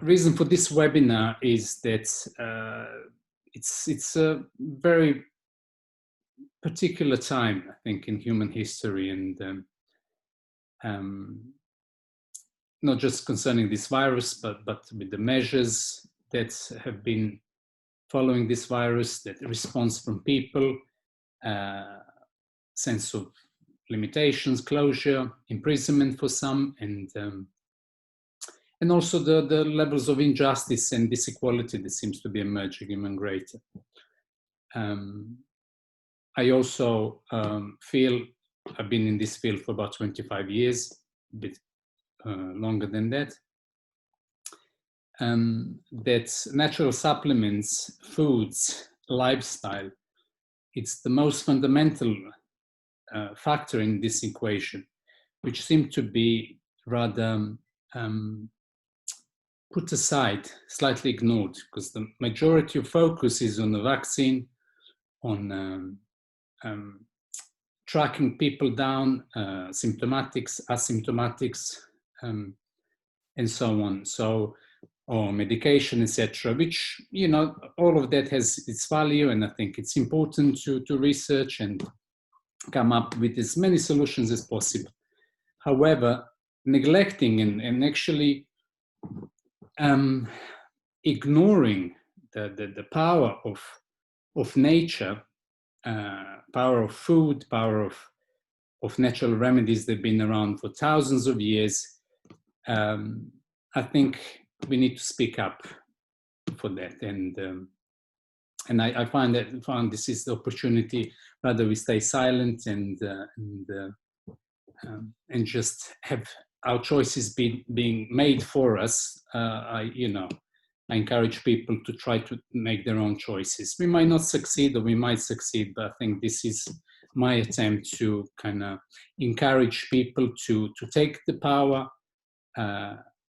reason for this webinar is that it's a very particular time, I think, in human history, and not just concerning this virus, but with the measures that have been following this virus, that response from people, sense of limitations, closure, imprisonment for some, and also the levels of injustice and disequality that seems to be emerging even greater. I also feel, I've been in this field for about 25 years, a bit longer than that, that natural supplements, foods, lifestyle, it's the most fundamental factor in this equation, which seem to be rather put aside, slightly ignored, because the majority of focus is on the vaccine, on tracking people down, symptomatics, asymptomatics, and so on. So, or medication, etc., which, you know, all of that has its value, and I think it's important to research and come up with as many solutions as possible. However, neglecting and actually ignoring the power of nature, power of food, power of natural remedies that have been around for thousands of years, I think we need to speak up for that. And I found this is the opportunity. Rather we stay silent and just have our choices being made for us. I encourage people to try to make their own choices. We might not succeed, or we might succeed, but I think this is my attempt to kind of encourage people to take the power.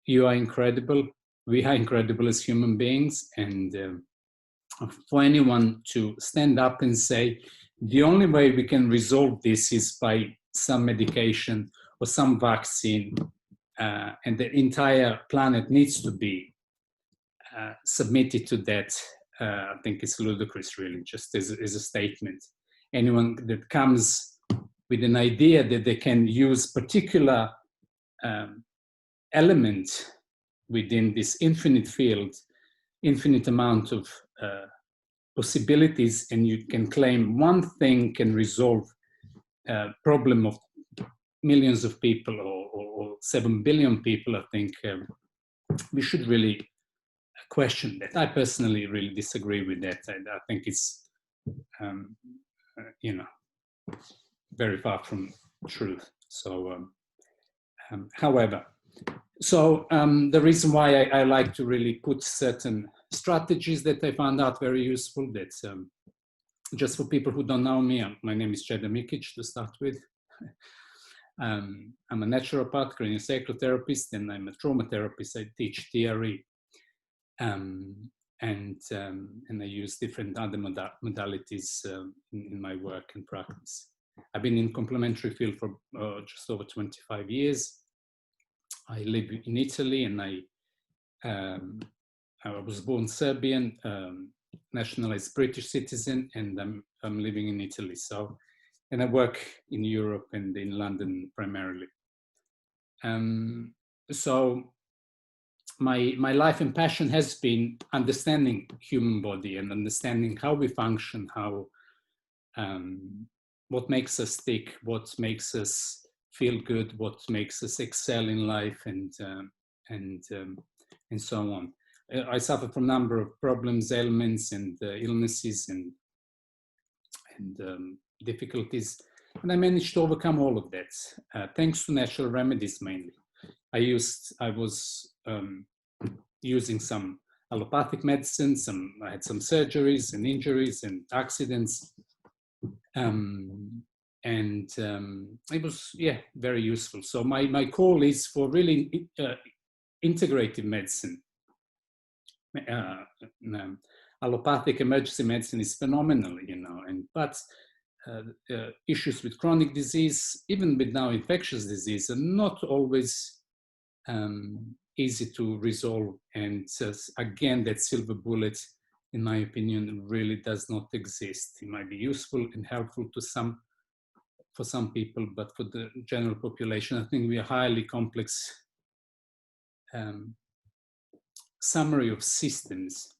You are incredible. We are incredible as human beings, and for anyone to stand up and say, the only way we can resolve this is by some medication or some vaccine, and the entire planet needs to be submitted to that, I think it's ludicrous, really, just as a statement. Anyone that comes with an idea that they can use particular element within this infinite field, infinite amount of possibilities, and you can claim one thing can resolve a problem of millions of people or 7 billion people, I think we should really question that. I personally really disagree with that. I think it's, very far from truth. So, however, the reason why I like to really put certain strategies that I found out very useful, that just for people who don't know me, my name is Čeda Mikic, to start with. I'm a naturopath, craniosacral and I'm a trauma therapist. I teach theory, and I use different other modalities in my work and practice. I've been in complementary field for just over 25 years. I live in Italy, and I was born Serbian, nationalized British citizen, and I'm living in Italy. So, and I work in Europe and in London primarily. So my life and passion has been understanding human body and understanding how we function, how what makes us tick, what makes us feel good, what makes us excel in life, and so on. I suffer from a number of problems, ailments, and illnesses, and difficulties, and I managed to overcome all of that thanks to natural remedies mainly. I was using some allopathic medicine. I had some surgeries and injuries and accidents, and it was very useful. So my call is for really integrative medicine. Allopathic emergency medicine is phenomenal, but issues with chronic disease, even with now infectious disease, are not always easy to resolve. And again, that silver bullet, in my opinion, really does not exist. It might be useful and helpful to for some people, but for the general population, I think we are highly complex summary of systems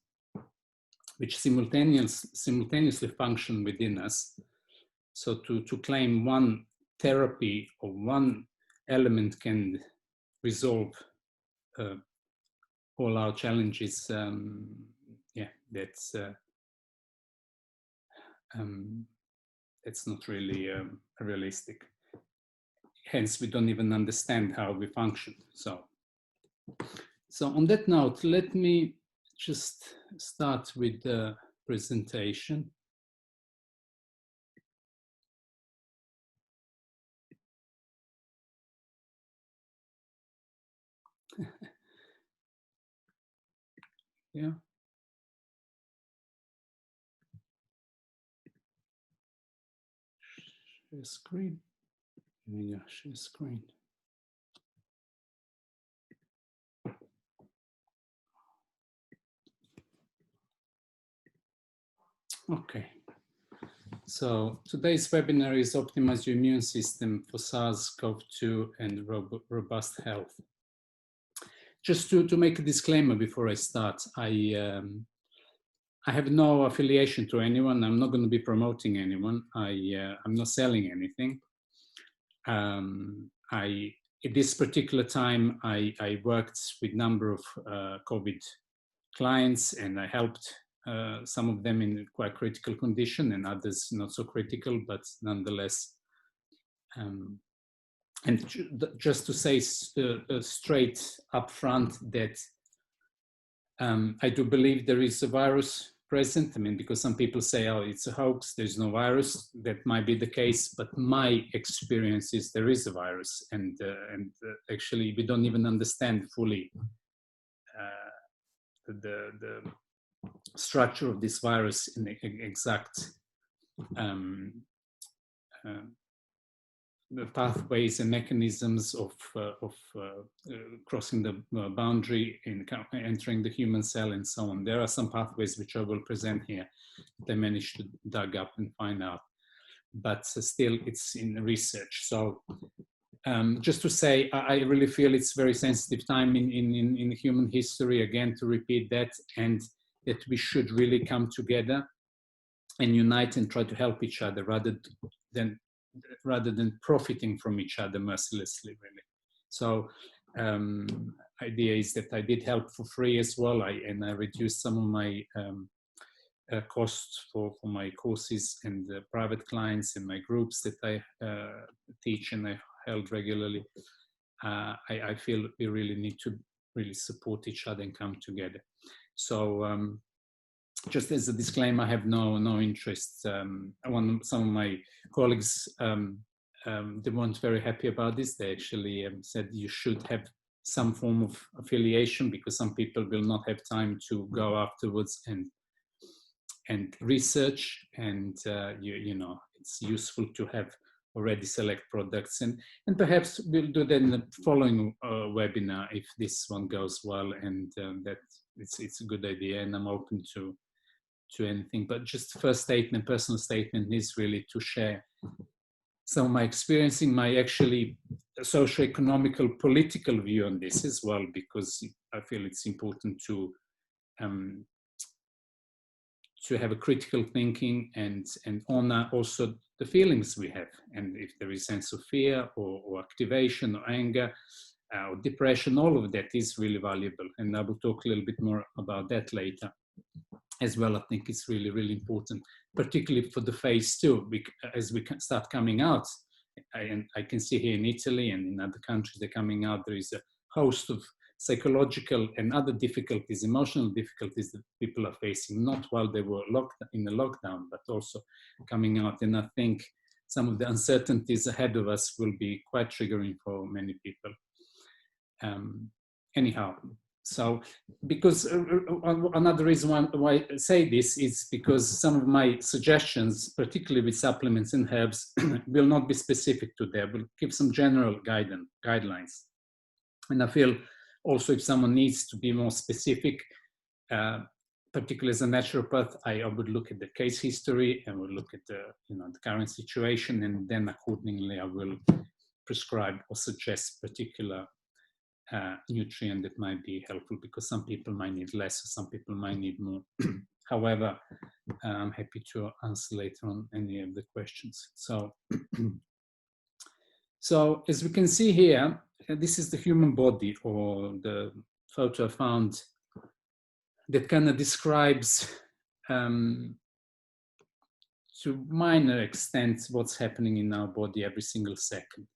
which simultaneously function within us. So to claim one therapy or one element can resolve all our challenges, yeah, that's not really realistic. Hence, we don't even understand how we function. So on that note, let me just start with the presentation. Yeah. Share screen. Yeah, share screen. Okay. So today's webinar is Optimize Your Immune System for Sars CoV-2 and Robust Health. Just to make a disclaimer before I start, I have no affiliation to anyone. I'm not going to be promoting anyone. I'm not selling anything. At this particular time, I worked with a number of COVID clients, and I helped some of them in quite critical condition and others not so critical, but nonetheless. And just to say straight up front that I do believe there is a virus present. I mean, because some people say, oh, it's a hoax, there's no virus. That might be the case, but my experience is there is a virus, and actually we don't even understand fully the structure of this virus in the exact the pathways and mechanisms of crossing the boundary in entering the human cell and so on. There are some pathways which I will present here that I managed to dig up and find out, but still it's in research. So just to say, I really feel it's a very sensitive time in human history, again, to repeat that, and that we should really come together and unite and try to help each other rather than profiting from each other mercilessly, really. So idea is that I did help for free as well, and I reduced some of my costs for my courses and private clients and my groups that I teach and I held regularly. I feel we really need to really support each other and come together. So just as a disclaimer, I have no interest. Some of my colleagues, they weren't very happy about this. They actually said you should have some form of affiliation, because some people will not have time to go afterwards and research, and you know, it's useful to have already select products, and perhaps we'll do that in the following webinar if this one goes well, and that it's a good idea, and I'm open to anything. But just first statement, personal statement, is really to share some of my experience in my actually socio-economical political view on this as well, because I feel it's important to have a critical thinking and honor also the feelings we have, and if there is sense of fear or activation or anger or depression, all of that is really valuable, and I will talk a little bit more about that later as well. I think it's really, really important, particularly for the phase 2, as we can start coming out. And I can see here in Italy and in other countries they're coming out, there is a host of psychological and other difficulties, emotional difficulties that people are facing, not while they were in the lockdown, but also coming out. And I think some of the uncertainties ahead of us will be quite triggering for many people. Anyhow, so because another reason why I say this is because some of my suggestions, particularly with supplements and herbs, will not be specific to that. Will give some general guidelines. And I feel also if someone needs to be more specific, particularly as a naturopath, I would look at the case history and would look at the current situation, and then accordingly I will prescribe or suggest particular nutrient that might be helpful, because some people might need less or some people might need more. However, I'm happy to answer later on any of the questions. So, so as we can see here, this is the human body, or the photo I found that kind of describes to minor extent what's happening in our body every single second.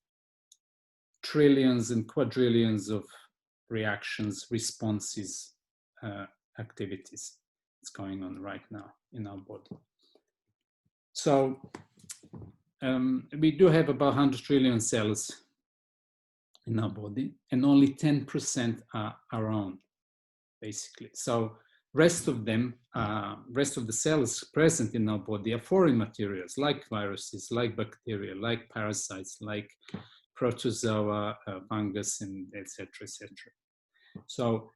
Trillions and quadrillions of reactions, responses, activities that's going on right now in our body. So we do have about 100 trillion cells in our body, and only 10% are our own, basically. So rest of them, rest of the cells present in our body are foreign materials, like viruses, like bacteria, like parasites, like protozoa, fungus, and etc., etc. So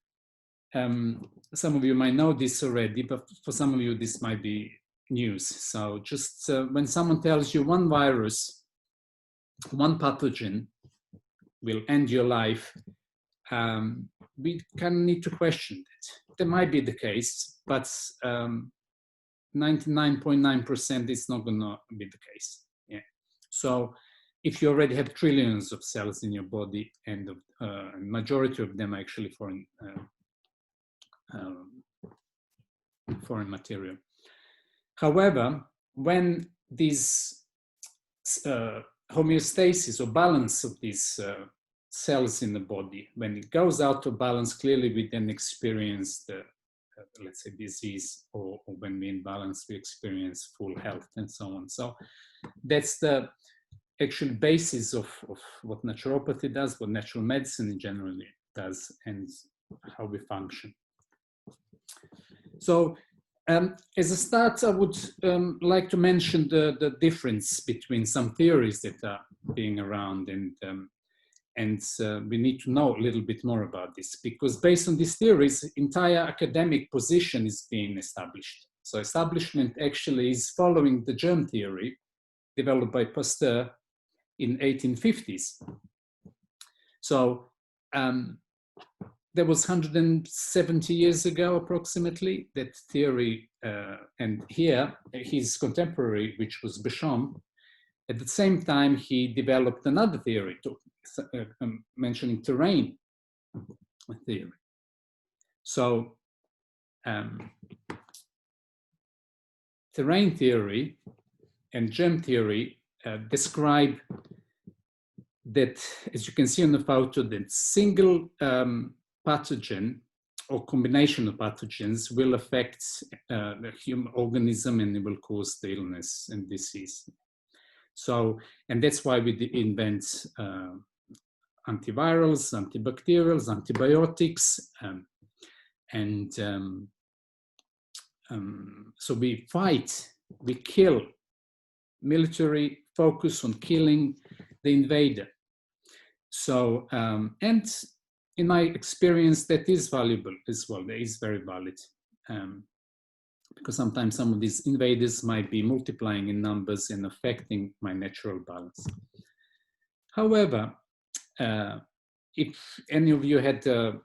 some of you might know this already, but for some of you this might be news. So just when someone tells you one virus, one pathogen will end your life, we kind of need to question it. That might be the case, but 99.9% is not going to be the case. Yeah. So if you already have trillions of cells in your body, and the majority of them are actually foreign material. However, when these homeostasis or balance of these cells in the body, when it goes out of balance, clearly we then experience the, let's say, disease, or when we're in balance, we experience full health and so on. So that's the actual basis of what naturopathy does, what natural medicine generally does, and how we function. So as a start, I would like to mention the difference between some theories that are being around, and we need to know a little bit more about this, because based on these theories, entire academic position is being established. So establishment actually is following the germ theory developed by Pasteur in 1850s. So there was 170 years ago, approximately, that theory, and here, his contemporary, which was Béchamp, at the same time, he developed another theory, mentioning terrain theory. So terrain theory and germ theory describe that, as you can see on the photo, that single pathogen or combination of pathogens will affect the human organism, and it will cause the illness and disease. So, and that's why we invent antivirals, antibacterials, antibiotics, so we fight, we kill, military focus on killing the invader. So, and in my experience, that is valuable as well. That is very valid, because sometimes some of these invaders might be multiplying in numbers and affecting my natural balance. However, if any of you had a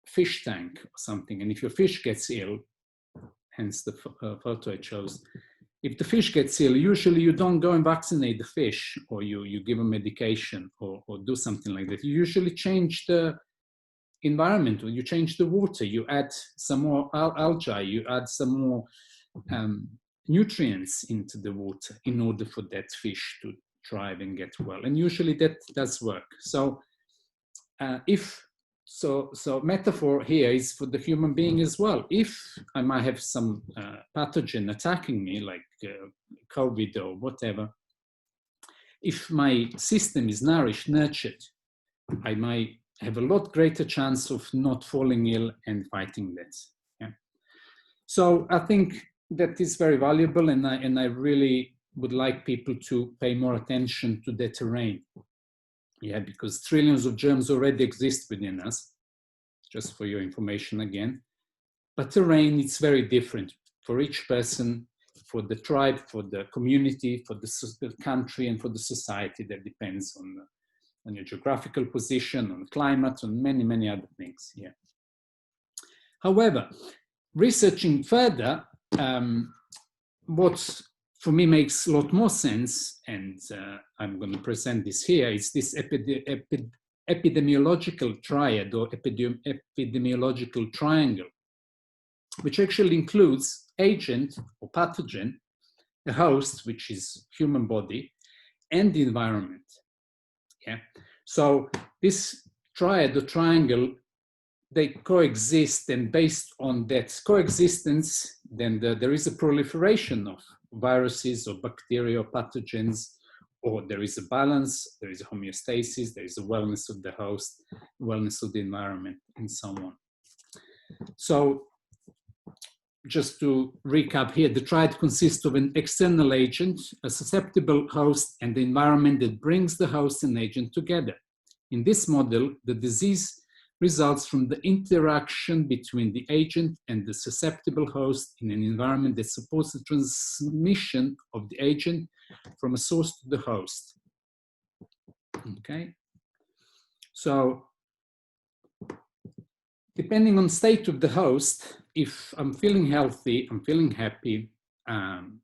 fish tank or something, and if your fish gets ill, hence the photo I chose, if the fish gets ill, usually you don't go and vaccinate the fish, or you give a medication, or do something like that. You usually change the environment, or you change the water, you add some more algae, you add some more nutrients into the water in order for that fish to thrive and get well. And usually that does work. So so metaphor here is for the human being as well. If I might have some pathogen attacking me, like COVID or whatever, if my system is nourished, nurtured, I might have a lot greater chance of not falling ill and fighting that. Yeah. So I think that is very valuable, and I really would like people to pay more attention to the terrain. Yeah, because trillions of germs already exist within us, just for your information again. But terrain, it's very different for each person, for the tribe, for the community, for the country, and for the society. That depends on your geographical position, on climate, on many, many other things. Yeah. However, researching further, what for me makes a lot more sense, and I'm going to present this here, is this epidemiological triad or epidemiological triangle, which actually includes agent or pathogen, the host, which is human body, and the environment. Yeah. So this triad or triangle, they coexist, and based on that coexistence, then there is a proliferation of viruses or bacteria or pathogens, or there is a balance, there is a homeostasis, there is a wellness of the host, wellness of the environment, and so on. So just to recap here, the triad consists of an external agent, a susceptible host, and the environment that brings the host and agent together. In this model, the disease results from the interaction between the agent and the susceptible host in an environment that supports the transmission of the agent from a source to the host. Okay, so depending on the state of the host, if I'm feeling healthy, I'm feeling happy, I'm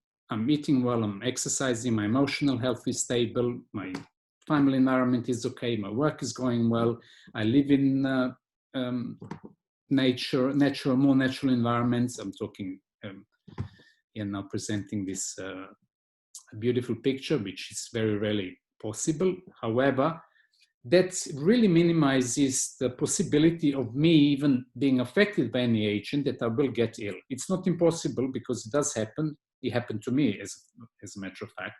eating well, I'm exercising, my emotional health is stable, my family environment is okay, my work is going well, I live in more natural environments. I'm talking here now presenting this beautiful picture, which is very rarely possible. However, that really minimizes the possibility of me even being affected by any agent, that I will get ill. It's not impossible, because it does happen. It happened to me, as a matter of fact.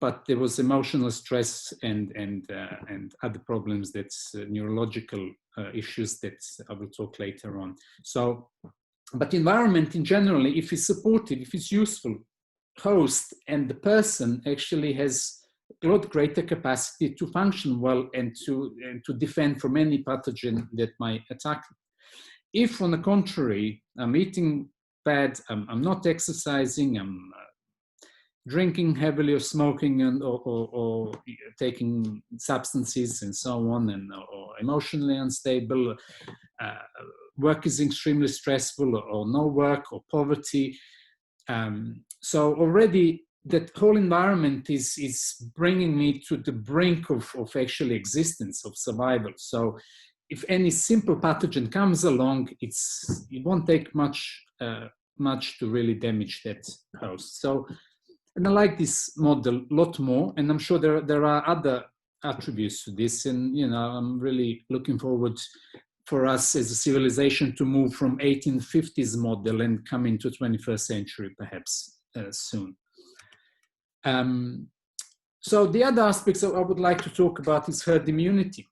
But there was emotional stress and other problems, that's neurological issues that I will talk later on. So, but environment in general, if it's supportive, if it's useful, host and the person actually has a lot greater capacity to function well and to defend from any pathogen that might attack. If, on the contrary, I'm eating bad, I'm not exercising, I'm drinking heavily or smoking or taking substances and so on, or emotionally unstable, work is extremely stressful, or no work, or poverty. So already that whole environment is bringing me to the brink of actually existence, of survival. So if any simple pathogen comes along, it won't take much to really damage that host. So, and I like this model a lot more, and I'm sure there are other attributes to this, and I'm really looking forward for us as a civilization to move from 1850s model and come into 21st century perhaps soon. So the other aspects I would like to talk about is herd immunity.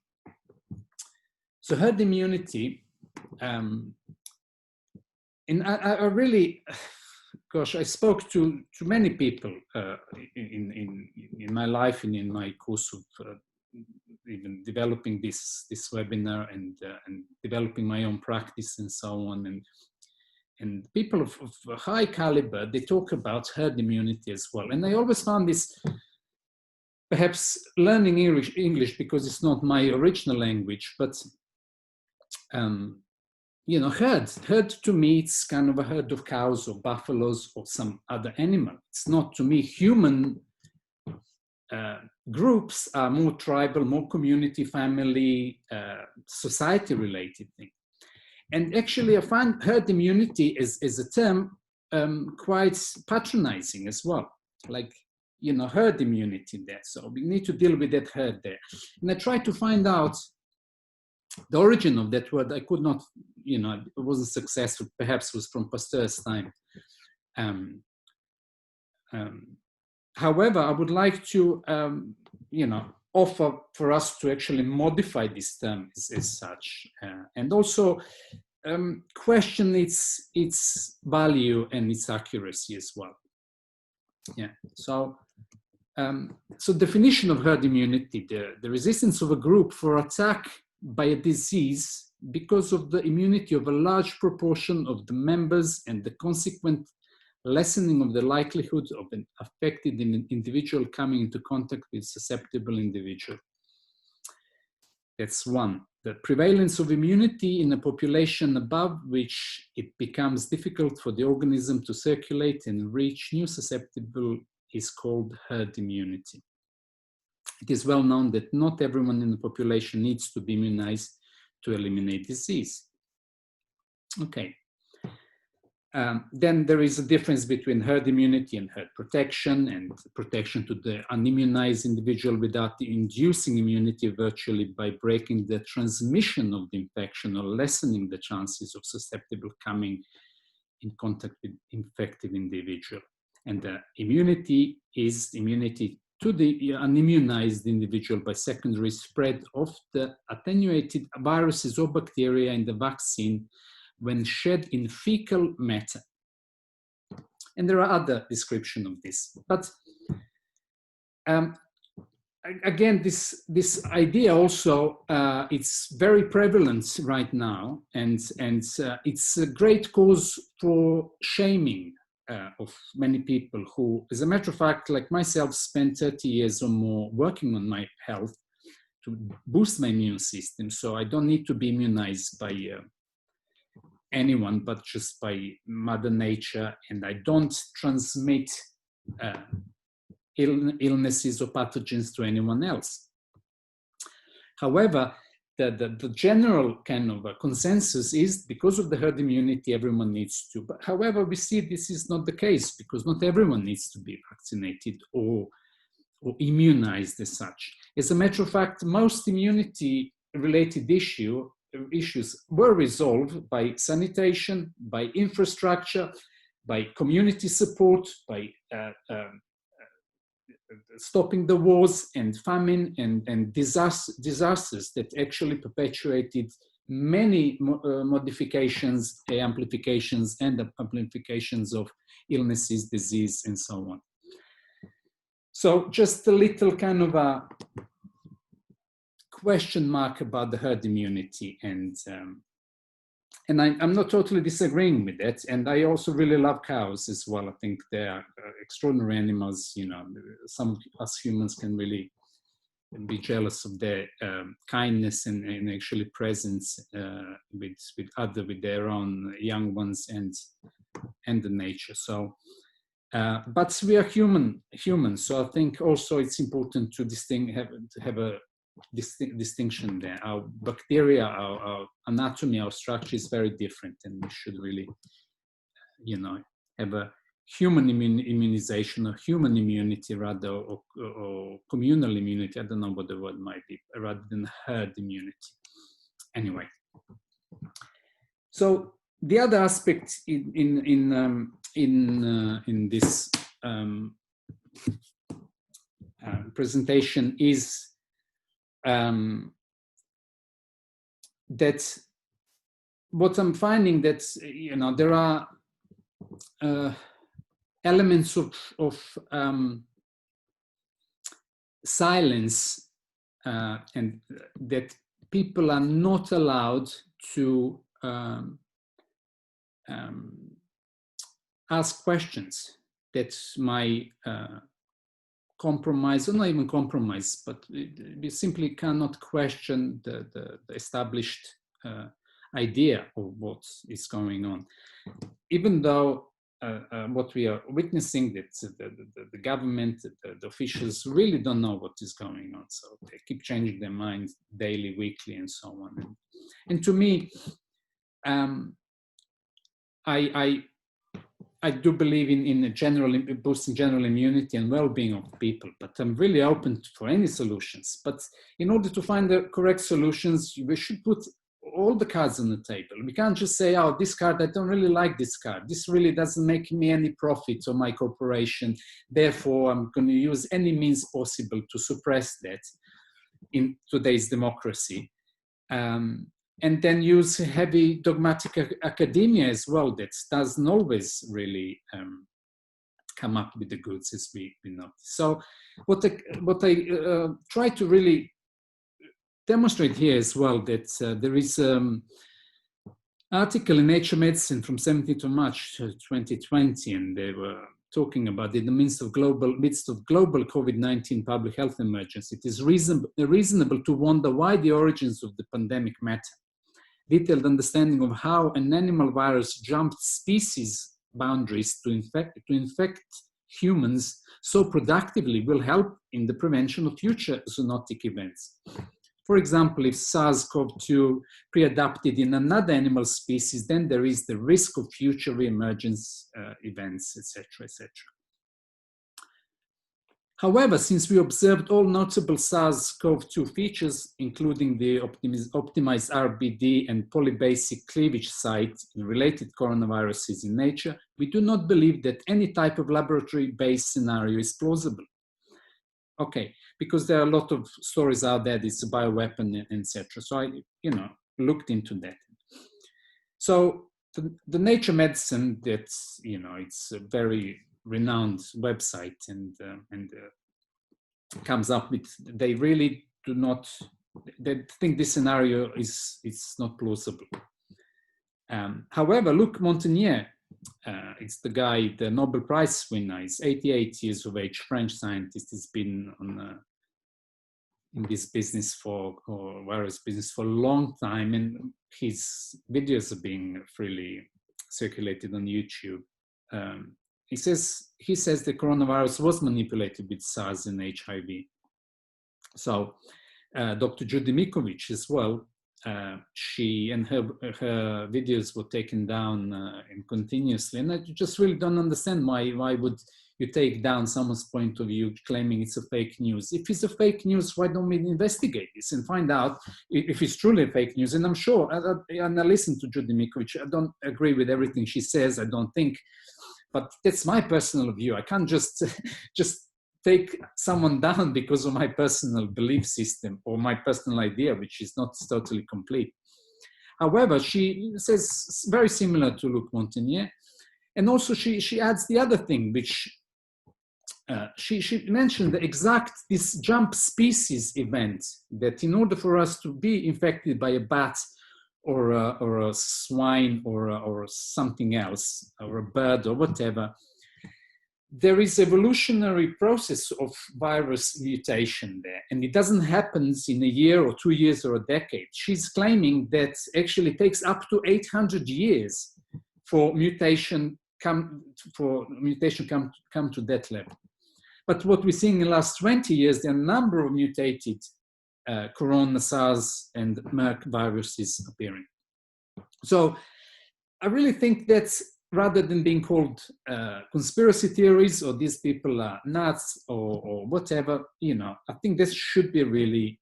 So herd immunity, and I really, gosh, I spoke to many people in my life and in my course of even developing this webinar and developing my own practice and so on. And people of high caliber, they talk about herd immunity as well. And I always found this, perhaps learning English because it's not my original language, but herd to me, it's kind of a herd of cows or buffaloes or some other animal. It's not, to me, human. Groups are more tribal, more community, family, society-related thing. And actually, I find herd immunity as a term quite patronizing as well. Like, herd immunity there. So we need to deal with that herd there. And I tried to find out the origin of that word. I could not, it wasn't successful. Perhaps it was from Pasteur's time. However, I would like to, offer for us to actually modify this term as such, and also question its value and its accuracy as well. Yeah. So So definition of herd immunity, the resistance of a group for attack by a disease because of the immunity of a large proportion of the members and the consequent lessening of the likelihood of an affected individual coming into contact with susceptible individual. That's one. The prevalence of immunity in a population above which it becomes difficult for the organism to circulate and reach new susceptible is called herd immunity. It is well known that not everyone in the population needs to be immunized to eliminate disease. Okay. Then there is a difference between herd immunity and herd protection, and protection to the unimmunized individual without inducing immunity virtually by breaking the transmission of the infection or lessening the chances of susceptible coming in contact with infected individual. And the immunity is immunity to the unimmunized individual by secondary spread of the attenuated viruses or bacteria in the vaccine when shed in fecal matter. And there are other descriptions of this. But again, this idea also, it's very prevalent right now, and it's a great cause for shaming of many people who, as a matter of fact, like myself, spent 30 years or more working on my health to boost my immune system. So I don't need to be immunized by anyone, but just by Mother Nature, and I don't transmit illnesses or pathogens to anyone else. However, the general kind of consensus is because of the herd immunity, everyone needs to. But however, we see this is not the case, because not everyone needs to be vaccinated or immunized as such. As a matter of fact, most immunity-related issues were resolved by sanitation, by infrastructure, by community support, by stopping the wars and famine and disasters that actually perpetuated many modifications, amplifications, and amplifications of illnesses, disease, and so on. So just a little kind of a question mark about the herd immunity, and I'm not totally disagreeing with that. And I also really love cows as well. I think they are extraordinary animals. You know, some of us humans can really be jealous of their kindness and actually presence with their own young ones and the nature. So, but we are humans. So I think also it's important to have a distinction there. Our bacteria, our anatomy, our structure is very different, and we should really, you know, have a human immunization or human immunity rather, or communal immunity. I don't know what the word might be, rather than herd immunity. Anyway, so the other aspect in this presentation is that what I'm finding that, you know, there are elements of silence and that people are not allowed to ask questions that might compromise, or not even compromise, but we simply cannot question the established idea of what is going on. Even though what we are witnessing, that the government, the officials really don't know what is going on. So they keep changing their minds daily, weekly, and so on. And to me, I do believe in boosting general immunity and well-being of people, but I'm really open for any solutions. But in order to find the correct solutions, we should put all the cards on the table. We can't just say, oh, this card, I don't really like this card. This really doesn't make me any profit or my corporation. Therefore, I'm going to use any means possible to suppress that in today's democracy. And then use heavy dogmatic academia as well that doesn't always really come up with the goods, as we know. So what I try to really demonstrate here as well, that there is article in Nature Medicine from 17th of March 2020, and they were talking about in the midst of global COVID-19 public health emergency, it is reasonable to wonder why the origins of the pandemic matter. Detailed understanding of how an animal virus jumped species boundaries to infect humans so productively will help in the prevention of future zoonotic events. For example, if Sars CoV-2 pre-adapted in another animal species, then there is the risk of future reemergence events, etc., etc. However, since we observed all notable SARS-CoV-2 features, including the optimized RBD and polybasic cleavage site in related coronaviruses in nature, we do not believe that any type of laboratory-based scenario is plausible. Okay, because there are a lot of stories out there, it's a bioweapon, etc. So I, looked into that. So the Nature Medicine, that's, it's a very renowned website, and comes up with, they really do not, they think this scenario is not plausible. However, Luc Montagnier, it's the guy, the Nobel Prize winner, is 88 years of age, French scientist. He's been in this business or virus business for a long time, and his videos are being freely circulated on YouTube. He says the coronavirus was manipulated with SARS and HIV. So Dr. Judy Mikovic as well, she and her videos were taken down continuously, and I just really don't understand why would you take down someone's point of view claiming it's a fake news. If it's a fake news, why don't we investigate this and find out if it's truly a fake news? And I'm sure, and I listen to Judy Mikovic, I don't agree with everything she says, I don't think, but that's my personal view. I can't just take someone down because of my personal belief system or my personal idea, which is not totally complete. However, she says very similar to Luc Montagnier. And also she adds the other thing, which she mentioned this jump species event, that in order for us to be infected by a bat or a swine or something else, or a bird or whatever, there is evolutionary process of virus mutation there, and it doesn't happen in a year or 2 years or a decade. She's claiming that actually it takes up to 800 years for mutation come to that level. But what we're seeing in the last 20 years, there are a number of mutated corona, SARS, and Merck viruses appearing. So I really think that rather than being called conspiracy theories or these people are nuts or whatever, I think this should be really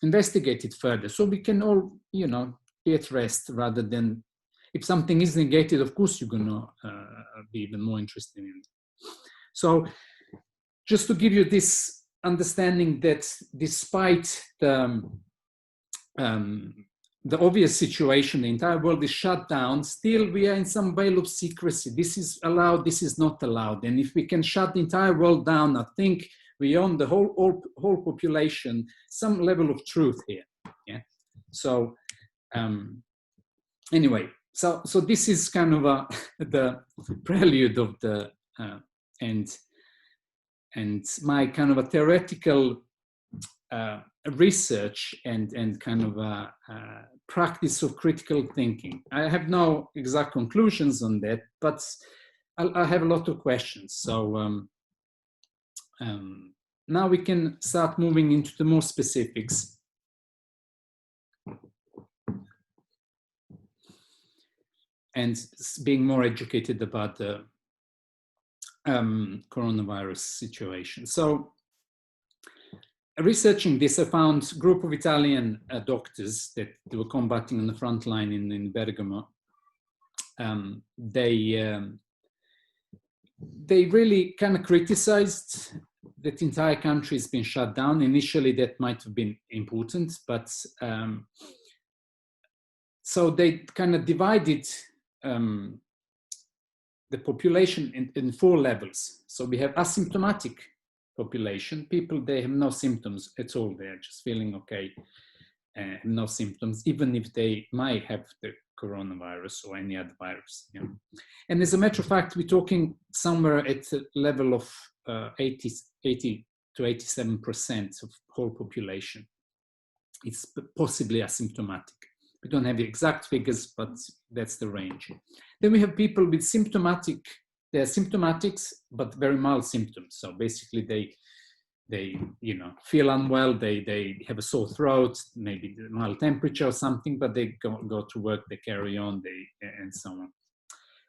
investigated further, so we can all, be at rest, rather than, if something is negated, of course you're gonna be even more interested in it. So just to give you this understanding that despite the obvious situation, the entire world is shut down, still we are in some veil of secrecy. This is allowed, this is not allowed. And if we can shut the entire world down, I think we own the whole population some level of truth here. Yeah. So anyway, so this is kind of the prelude of the and my kind of a theoretical research and kind of a practice of critical thinking. I have no exact conclusions on that, but I have a lot of questions. So now we can start moving into the more specifics. And being more educated about the coronavirus situation. So researching this, I found a group of Italian doctors that were combating on the front line in Bergamo. They really kind of criticized that the entire country has been shut down. Initially, that might have been important, but so they kind of divided the population in 4 levels. So we have asymptomatic population, people, they have no symptoms at all. They're just feeling okay, no symptoms, even if they might have the coronavirus or any other virus. Yeah. And as a matter of fact, we're talking somewhere at the level of 80 to 87% of whole population. It's possibly asymptomatic. We don't have the exact figures, but that's the range. Then we have people with symptomatic, they're symptomatics, but very mild symptoms. So basically they feel unwell, they have a sore throat, maybe mild temperature or something, but they go to work, they carry on, and so on.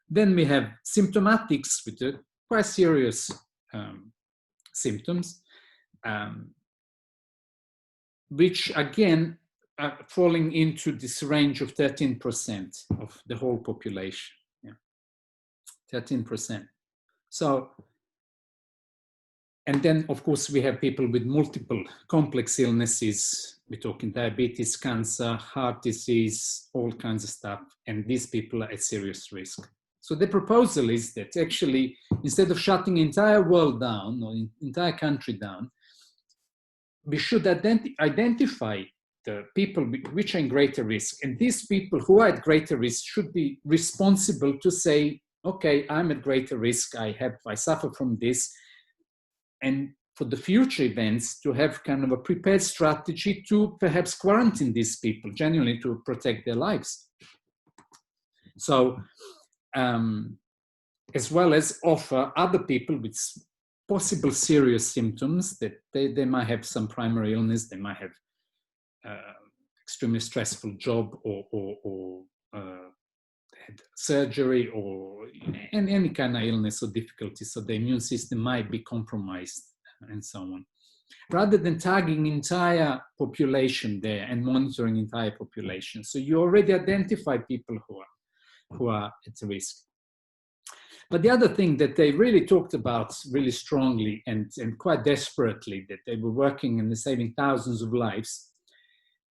Then we have symptomatics with quite serious symptoms, which again are falling into this range of 13% of the whole population. Yeah, 13%. So, and then of course we have people with multiple complex illnesses. We're talking diabetes, cancer, heart disease, all kinds of stuff. And these people are at serious risk. So the proposal is that actually, instead of shutting the entire world down or the entire country down, we should identify the people which are in greater risk. And these people who are at greater risk should be responsible to say, okay, I'm at greater risk, I suffer from this. And for the future events, to have kind of a prepared strategy to perhaps quarantine these people, genuinely to protect their lives. So, as well as offer other people with possible serious symptoms that they might have some primary illness, they might have extremely stressful job or had surgery or any kind of illness or difficulty, so the immune system might be compromised and so on. Rather than tagging entire population there and monitoring entire population, so you already identify people who are at risk. But the other thing that they really talked about really strongly and quite desperately, that they were working and saving thousands of lives.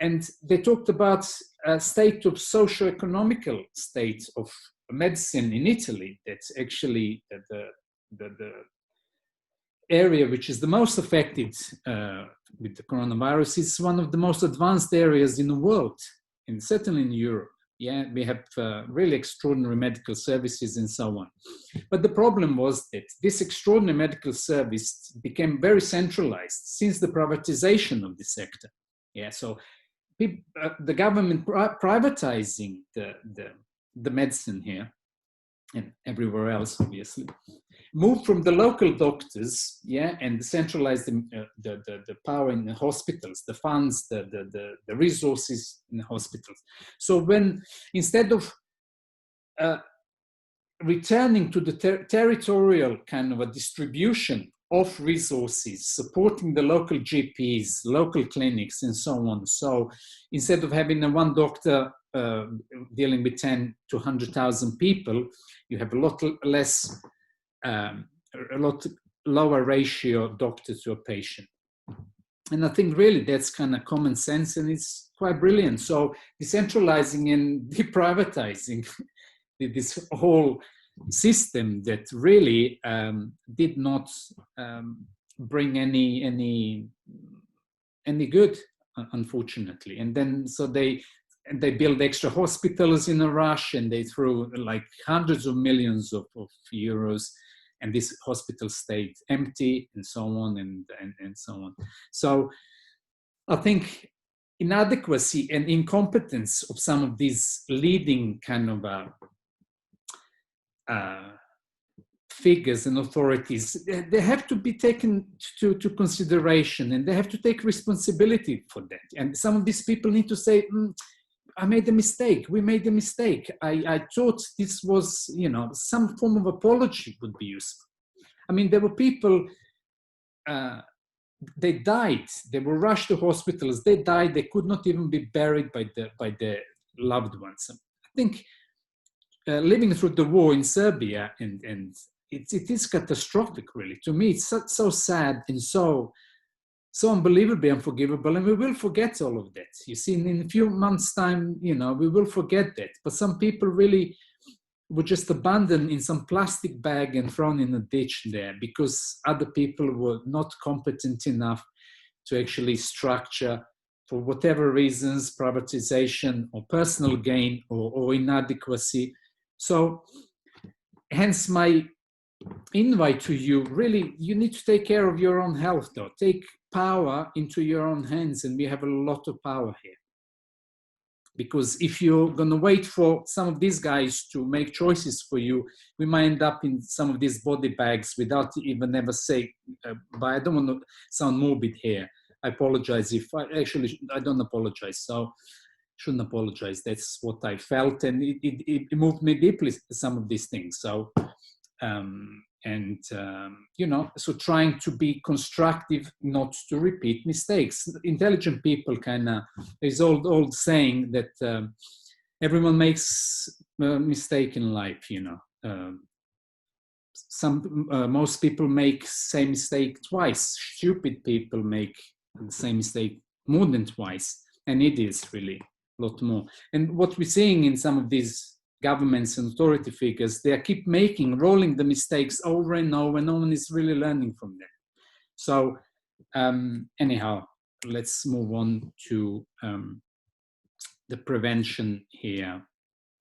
And they talked about a state of socio-economical state of medicine in Italy. That's actually the area which is the most affected with the coronavirus. It's one of the most advanced areas in the world, and certainly in Europe. Yeah, we have really extraordinary medical services and so on. But the problem was that this extraordinary medical service became very centralized since the privatization of the sector. Yeah, so the government privatizing the medicine here and everywhere else, obviously, moved from the local doctors, yeah, and centralized the power in the hospitals, the funds, the resources in the hospitals. So when, instead of returning to the territorial kind of a distribution of resources, supporting the local GPs, local clinics, and so on. So instead of having one doctor dealing with 10 to 100,000 people, you have a lot less, a lot lower ratio doctor to a patient. And I think really that's kind of common sense, and it's quite brilliant. So decentralizing and deprivatizing this whole system that really did not bring any good, unfortunately. And then so they built extra hospitals in a rush, and they threw like hundreds of millions of euros, and this hospital stayed empty, and so on and so on. So I think inadequacy and incompetence of some of these leading kind of figures and authorities, they have to be taken to consideration, and they have to take responsibility for that. And some of these people need to say, I made a mistake, we made a mistake. I thought this was, some form of apology would be useful. I mean, there were people, they died, they were rushed to hospitals, they died, they could not even be buried by their loved ones. I think living through the war in Serbia, and it is catastrophic, really. To me, it's so sad and so unbelievably unforgivable, and we will forget all of that. You see, in a few months' time, we will forget that. But some people really were just abandoned in some plastic bag and thrown in a ditch there because other people were not competent enough to actually structure, for whatever reasons, privatization or personal gain or inadequacy. So hence my invite to you, really, you need to take care of your own health though. Take power into your own hands, and we have a lot of power here. Because if you're going to wait for some of these guys to make choices for you, we might end up in some of these body bags without even ever say, but I don't want to sound morbid here. I apologize if I don't apologize. So shouldn't apologize. That's what I felt. And it moved me deeply, some of these things. So, you know, so trying to be constructive, not to repeat mistakes. Intelligent people there's old saying that everyone makes a mistake in life, you know. Most people make same mistake twice. Stupid people make the same mistake more than twice, and it is really a lot more. And what we're seeing in some of these governments and authority figures, they keep rolling the mistakes over and over, and no one is really learning from them. So anyhow, let's move on to the prevention here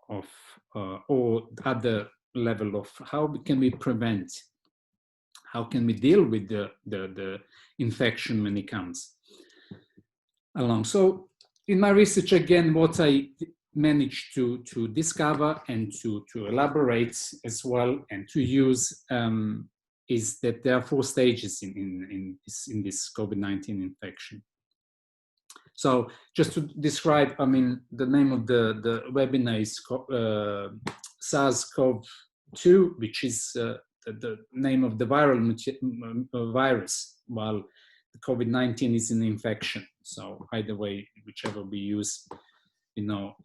of or other level of how can we prevent, how can we deal with the infection when it comes along. So in my research, again, what I managed to discover and to elaborate as well and to use is that there are 4 stages in this COVID-19 infection. So just to describe, I mean, the name of the webinar is Sars CoV-2, which is the name of the viral virus, while the COVID-19 is an infection. So either way, whichever we use, you know,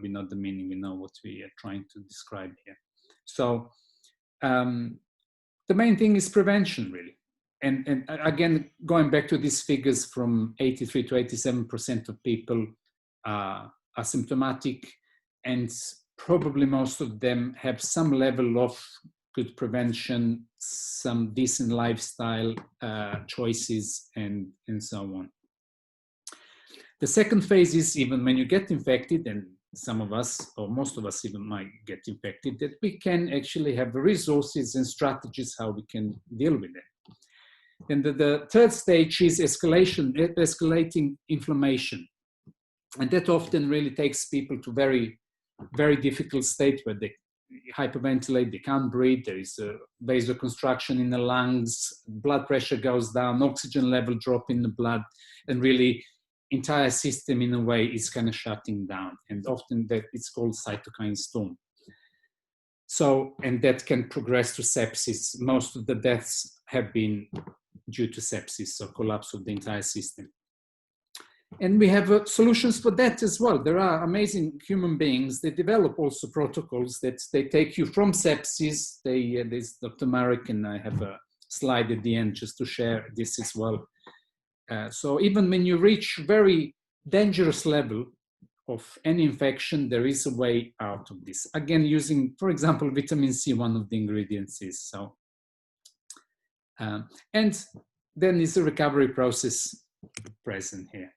we know the meaning, we know what we are trying to describe here. So the main thing is prevention, really. And again, going back to these figures, from 83 to 87% of people are asymptomatic, and probably most of them have some level of good prevention, some decent lifestyle choices, and so on. The second phase is, even when you get infected, and some of us, or most of us even might get infected, that we can actually have resources and strategies how we can deal with it. And the third stage is escalating inflammation. And that often really takes people to very, very difficult state where they hyperventilate, they can't breathe, there is a vasoconstriction in the lungs, blood pressure goes down, oxygen level drop in the blood, and really entire system in a way is kind of shutting down. And often that it's called cytokine storm. So, and that can progress to sepsis. Most of the deaths have been due to sepsis, so collapse of the entire system. And we have solutions for that as well. There are amazing human beings. They develop also protocols that they take you from sepsis. There's Dr. Marek, and I have a slide at the end just to share this as well. So even when you reach very dangerous level of any infection, there is a way out of this. Again, using, for example, vitamin C, one of the ingredients is. So, and then is the recovery process present here.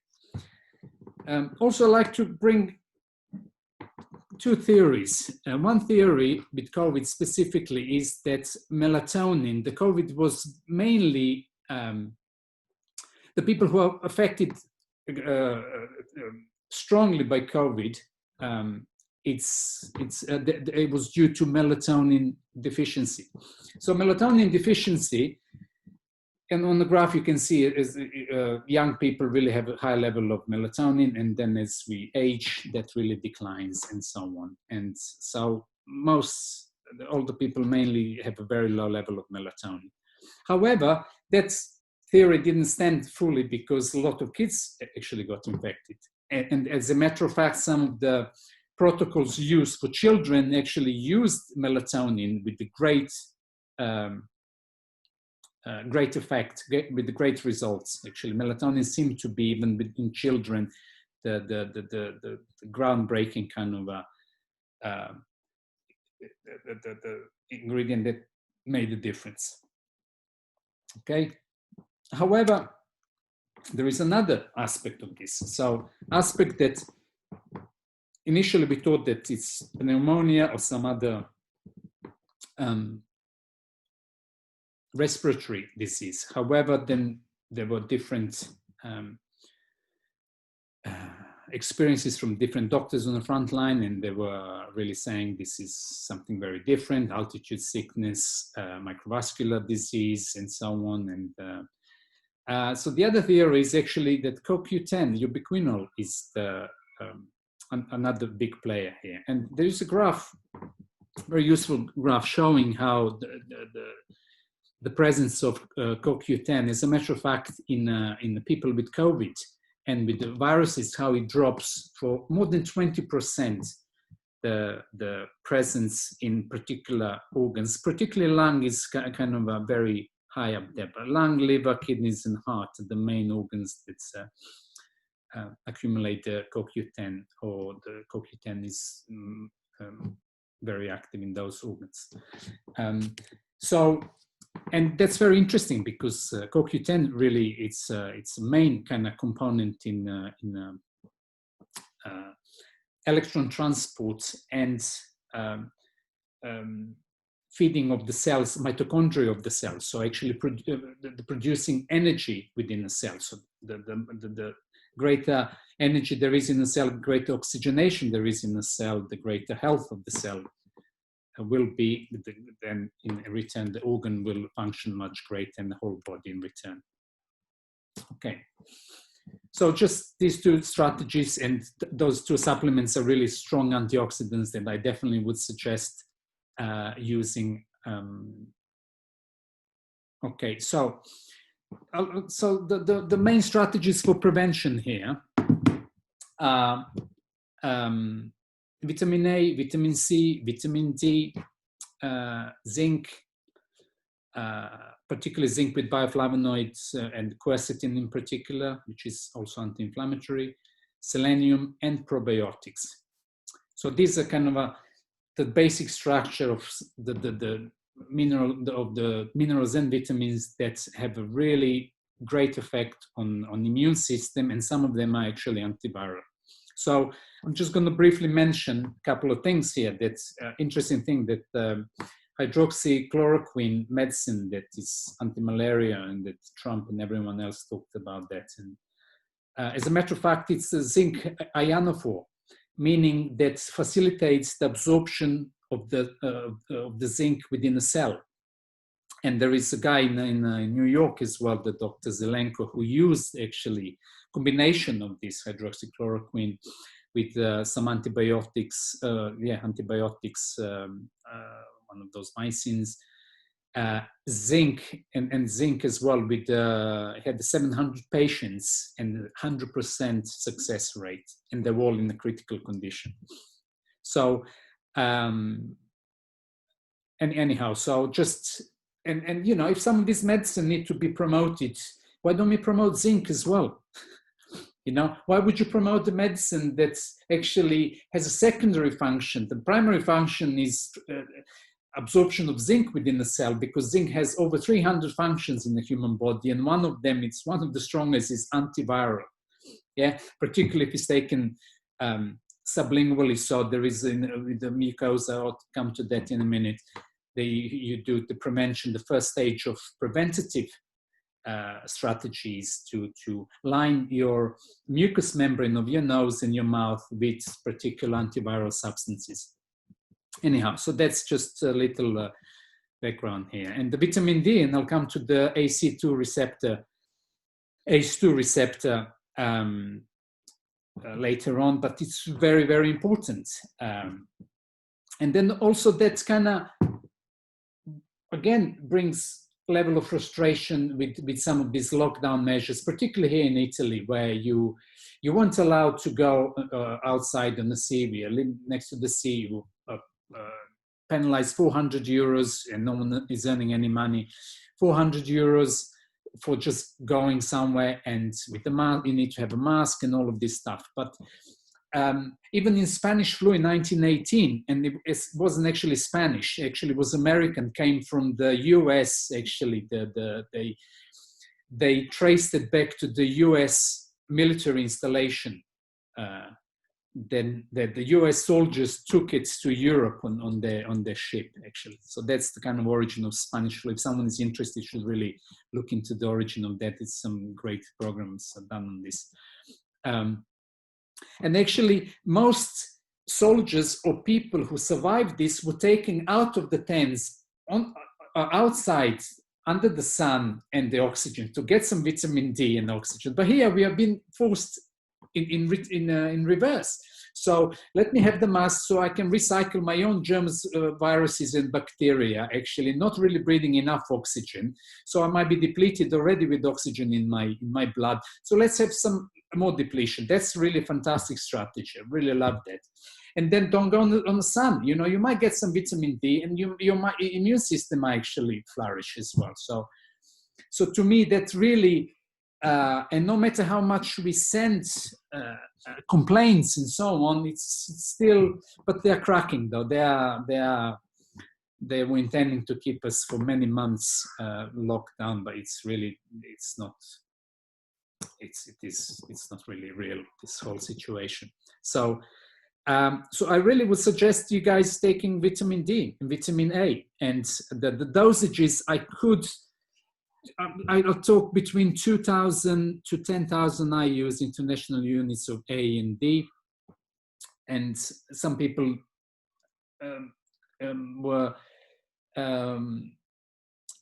Also, I like to bring 2 theories. One theory with COVID specifically is that melatonin, the COVID was mainly the people who are affected strongly by COVID. It was due to melatonin deficiency. So melatonin deficiency, and on the graph you can see is young people really have a high level of melatonin, and then as we age, that really declines, and so on. And so most older people mainly have a very low level of melatonin. However, that theory didn't stand fully because a lot of kids actually got infected. And as a matter of fact, some of the protocols used for children actually used melatonin with the great effect, with the great results. Actually, melatonin seemed to be, even in children, the groundbreaking kind of the ingredient that made the difference. Okay. However, there is another aspect of this. So aspect that initially we thought that it's pneumonia or some other respiratory disease. However, then there were different experiences from different doctors on the front line, and they were really saying this is something very different: altitude sickness, microvascular disease, and so on. And so the other theory is actually that CoQ10, ubiquinol, is the another big player here. And there is a graph, very useful graph, showing how the presence of CoQ10, as a matter of fact, in the people with COVID and with the viruses, how it drops for more than 20%, the presence in particular organs, particularly lung is kind of a very high up there, but lung, liver, kidneys, and heart are the main organs that accumulate the CoQ10, or the CoQ10 is very active in those organs. And that's very interesting, because CoQ10 really, it's a main kind of component in electron transport and feeding of the cells, mitochondria of the cells. So actually producing energy within the cell. So the greater energy there is in the cell, greater oxygenation there is in the cell, the greater health of the cell will be, then in return the organ will function much greater, and the whole body in return. Okay, so just these two strategies, and those two supplements are really strong antioxidants that I definitely would suggest using. Okay, so the main strategies for prevention here are vitamin A, vitamin C, vitamin D, zinc, particularly zinc with bioflavonoids and quercetin in particular, which is also anti-inflammatory, selenium, and probiotics. So these are kind of the basic structure of the minerals and vitamins that have a really great effect on the immune system, and some of them are actually antiviral. So I'm just going to briefly mention a couple of things here. That's interesting thing, that hydroxychloroquine medicine that is anti-malaria, and that Trump and everyone else talked about that. And as a matter of fact, it's a zinc ionophore, meaning that facilitates the absorption of the zinc within a cell. And there is a guy in New York as well, the Dr. Zelenko, who used actually combination of this hydroxychloroquine with some antibiotics, antibiotics, one of those mycins, zinc, and zinc as well, with had 700 patients and 100% success rate, and they're all in a critical condition. So, and anyhow, so just, and you know, if some of these medicine need to be promoted, why don't we promote zinc as well? You know, why would you promote the medicine that actually has a secondary function? The primary function is absorption of zinc within the cell, because zinc has over 300 functions in the human body, and one of them, it's one of the strongest, is antiviral. Yeah, particularly if it's taken sublingually. So there is with the mucosa, I'll come to that in a minute. You do the prevention, the first stage of preventative strategies to line your mucous membrane of your nose and your mouth with particular antiviral substances. Anyhow, so that's just a little background here. And the vitamin D, and I'll come to the ACE2 receptor later on, but it's very, very important. And then also that kind of, again, brings level of frustration with some of these lockdown measures, particularly here in Italy, where you weren't allowed to go outside on the sea. We live next to the sea. You penalized €400, and no one is earning any money. €400 for just going somewhere, and with the mask, you need to have a mask and all of this stuff. But even in Spanish flu in 1918, and it wasn't actually Spanish, actually it was American, came from the US, actually, they traced it back to the US military installation. Then the US soldiers took it to Europe on their ship, actually. So that's the kind of origin of Spanish flu. If someone is interested, should really look into the origin of that. It's some great programs done on this. And actually, most soldiers or people who survived this were taken out of the tents outside under the sun and the oxygen to get some vitamin D and oxygen. But here we have been forced in reverse. So let me have the mask so I can recycle my own germs, viruses and bacteria, actually not really breathing enough oxygen. So I might be depleted already with oxygen in my blood. So let's have some more depletion. That's really a fantastic strategy. I really love that. And then don't go on the sun. You know, you might get some vitamin D and your immune system might actually flourish as well. So to me, that's really, and no matter how much we send complaints and so on, it's still, but they're cracking though. They were intending to keep us for many months locked down, but it's not really real, this whole situation. So I really would suggest you guys taking vitamin D and vitamin A, and the dosages I'll talk between 2,000 to 10,000 IUs, international units of A and D. And some people were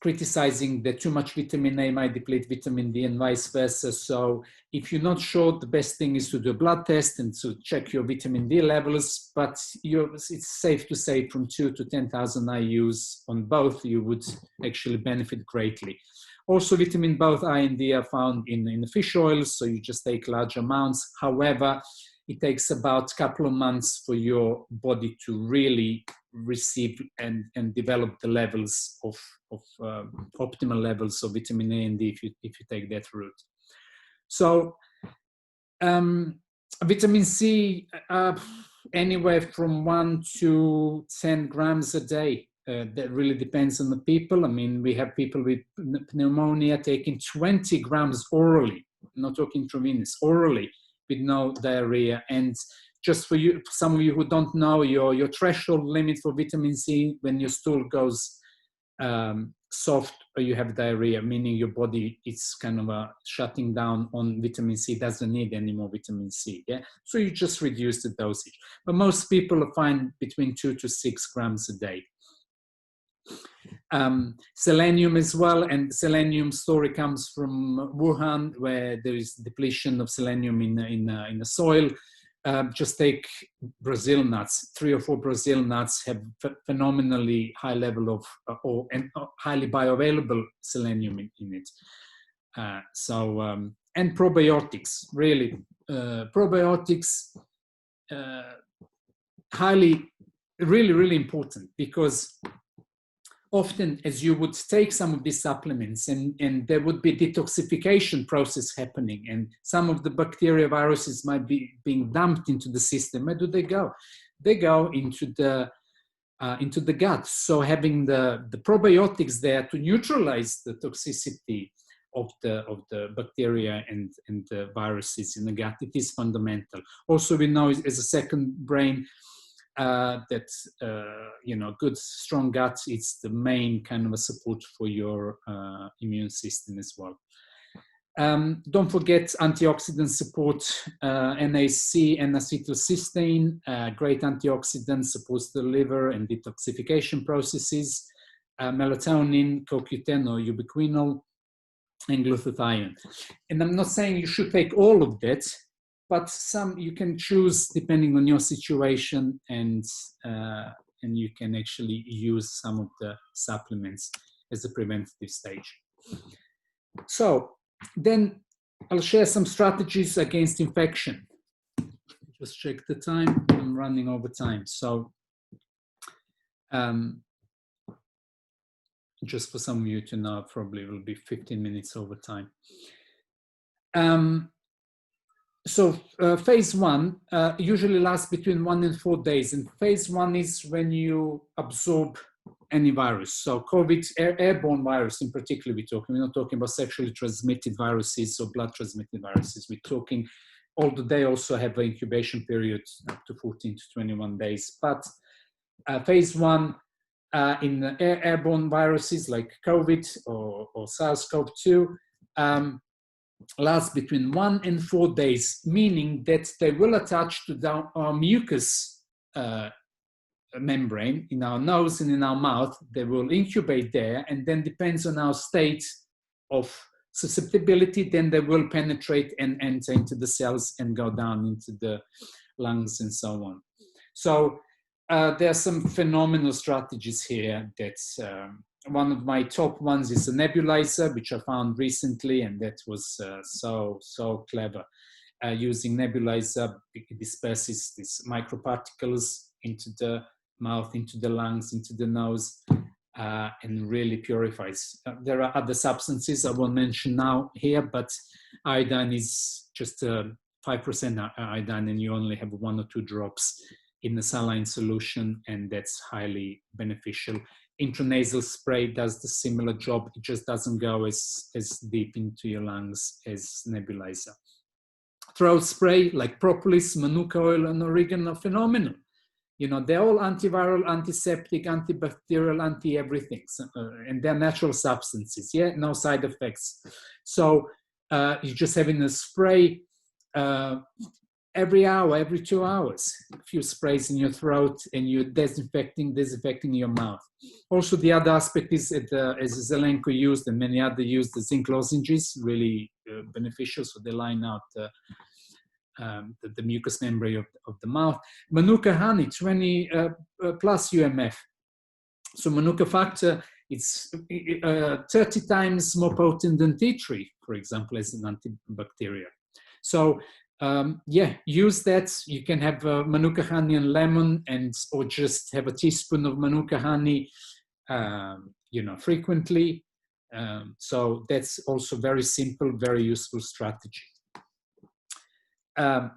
criticizing that too much vitamin A might deplete vitamin D and vice versa. So if you're not sure, the best thing is to do a blood test and to check your vitamin D levels. But it's safe to say from 2 to 10,000 IUs on both, you would actually benefit greatly. Also, vitamin both I and D are found in the fish oils, so you just take large amounts. However, it takes about a couple of months for your body to really receive and develop the levels of optimal levels of vitamin A and D if you take that route. So vitamin C, anywhere from 1 to 10 grams a day. That really depends on the people. I mean, we have people with pneumonia taking 20 grams orally, not talking intravenous, orally, with no diarrhea. And just for you, some of you who don't know, your threshold limit for vitamin C, when your stool goes soft or you have diarrhea, meaning your body is kind of shutting down on vitamin C, doesn't need any more vitamin C. Yeah, so you just reduce the dosage. But most people are fine between 2 to 6 grams a day. Selenium as well, and selenium story comes from Wuhan, where there is depletion of selenium in the soil. Just take Brazil nuts. 3 or 4 Brazil nuts have phenomenally high level of and highly bioavailable selenium in it. And probiotics, really, probiotics, really important, because often as you would take some of these supplements and there would be detoxification process happening, and some of the bacteria viruses might be being dumped into the system. Where do they go? They go into the gut. So having the probiotics there to neutralize the toxicity of the bacteria and the viruses in the gut, it is fundamental. Also, we know as a second brain, that good strong gut, it's the main kind of a support for your immune system as well. Don't forget antioxidant support, NAC and acetylcysteine, great antioxidant, supports the liver and detoxification processes, melatonin, CoQ10 or ubiquinol, and glutathione. And I'm not saying you should take all of that, but some you can choose depending on your situation, and you can actually use some of the supplements as a preventative stage. So then I'll share some strategies against infection. Just check the time, I'm running over time. So just for some of you to know, probably will be 15 minutes over time. So phase one usually lasts between 1 and 4 days. And phase one is when you absorb any virus. So COVID, airborne virus in particular, we're not talking about sexually transmitted viruses or blood transmitted viruses. We're talking, although they also have an incubation period up to 14 to 21 days. But phase one in airborne viruses like COVID or Sars CoV-2 lasts between 1 and 4 days, meaning that they will attach to our mucus membrane in our nose and in our mouth. They will incubate there, and then depends on our state of susceptibility, then they will penetrate and enter into the cells and go down into the lungs and so on. So there are some phenomenal strategies here. That's one of my top ones is a nebulizer, which I found recently, and that was so clever. Using nebulizer, it disperses these microparticles into the mouth, into the lungs, into the nose, and really purifies. There are other substances I won't mention now here, but iodine is just 5% iodine, and you only have 1 or 2 drops in the saline solution, and that's highly beneficial. Intranasal spray does the similar job. It just doesn't go as deep into your lungs as nebulizer. Throat spray like propolis, manuka oil, and oregano are phenomenal. You know, they're all antiviral, antiseptic, antibacterial, anti-everything, and they're natural substances. Yeah, no side effects. So you're just having a spray every hour, every 2 hours, a few sprays in your throat, and you're disinfecting your mouth. Also, the other aspect is, as Zelenko used and many others used, the zinc lozenges, really beneficial, so they line out the mucous membrane of the mouth. Manuka honey, 20 plus UMF. So Manuka factor, it's 30 times more potent than tea tree, for example, as an antibacterial. So yeah, use that. You can have Manuka honey and lemon, or just have a teaspoon of Manuka honey, you know, frequently. So that's also very simple, very useful strategy.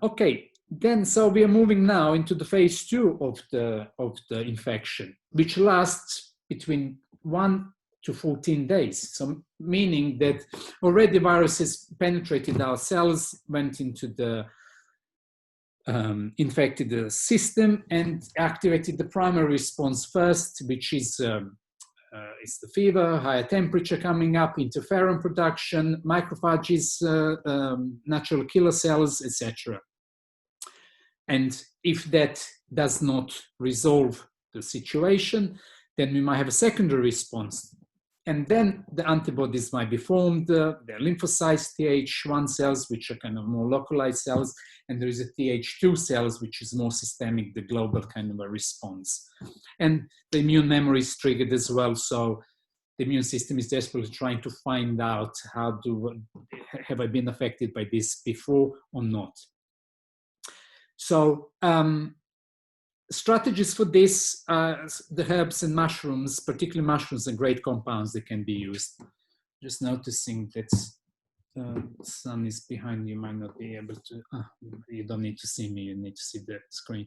Okay, then so we are moving now into the phase 2 of the infection, which lasts between 1 to 14 days. So meaning that already viruses penetrated our cells, went into the infected system and activated the primary response first, which is the fever, higher temperature coming up, interferon production, macrophages, natural killer cells, etc. And if that does not resolve the situation, then we might have a secondary response. And then the antibodies might be formed. There are lymphocytes, Th1 cells, which are kind of more localized cells, and there is a Th2 cells, which is more systemic, the global kind of a response. And the immune memory is triggered as well, so the immune system is desperately trying to find out have I been affected by this before or not. So strategies for this, the herbs and mushrooms, particularly mushrooms, are great compounds that can be used. Just noticing that the sun is behind you, might not be able to, you don't need to see me, you need to see the screen.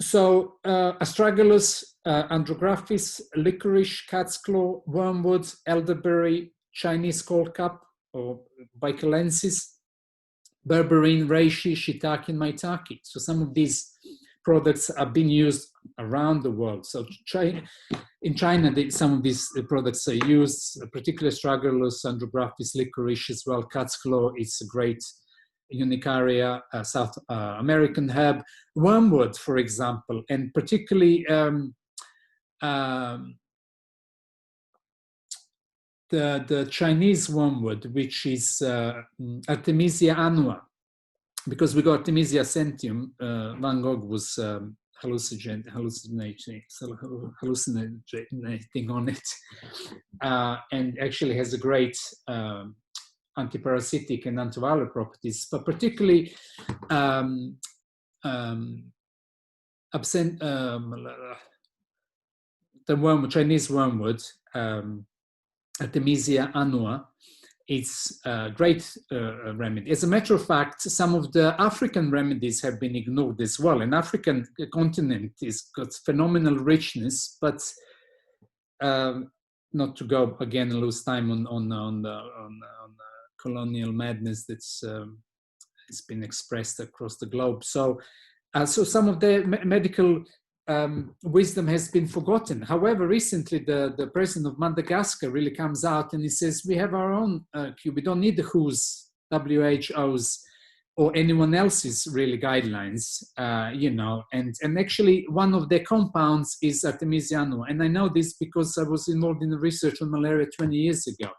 So astragalus, andrographis, licorice, cat's claw, wormwood, elderberry, Chinese cold cup or bicalensis, berberine, reishi, shiitake, and maitake. So some of these products are being used around the world. So in China, some of these products are used, particularly astragalus, andrographis, licorice as well. Cat's claw is a great Unicaria, South American herb. Wormwood, for example, and particularly the Chinese wormwood, which is Artemisia annua, because we got Artemisia centium. Van Gogh was hallucinating on it, and actually has a great antiparasitic and antiviral properties, but particularly the Chinese wormwood, Artemisia annua, it's a great remedy. As a matter of fact, some of the African remedies have been ignored as well. An African continent has got phenomenal richness, but not to go again and lose time on the colonial madness that's has been expressed across the globe. So, so some of the medical wisdom has been forgotten. However, recently the president of Madagascar really comes out and he says, we have our own cure. We don't need the WHO's, WHO's, or anyone else's really guidelines, you know, and actually one of their compounds is Artemisia annua. And I know this because I was involved in the research on malaria 20 years ago,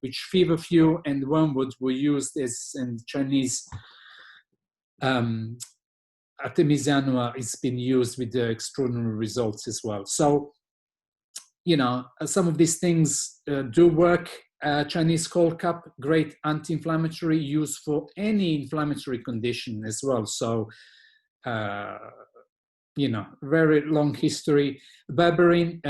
which feverfew and wormwood were used as, and Chinese Artemisia annua has been used with extraordinary results as well. So, you know, some of these things do work. Chinese cold cup, great anti-inflammatory, used for any inflammatory condition as well. So, you know, very long history. Berberine,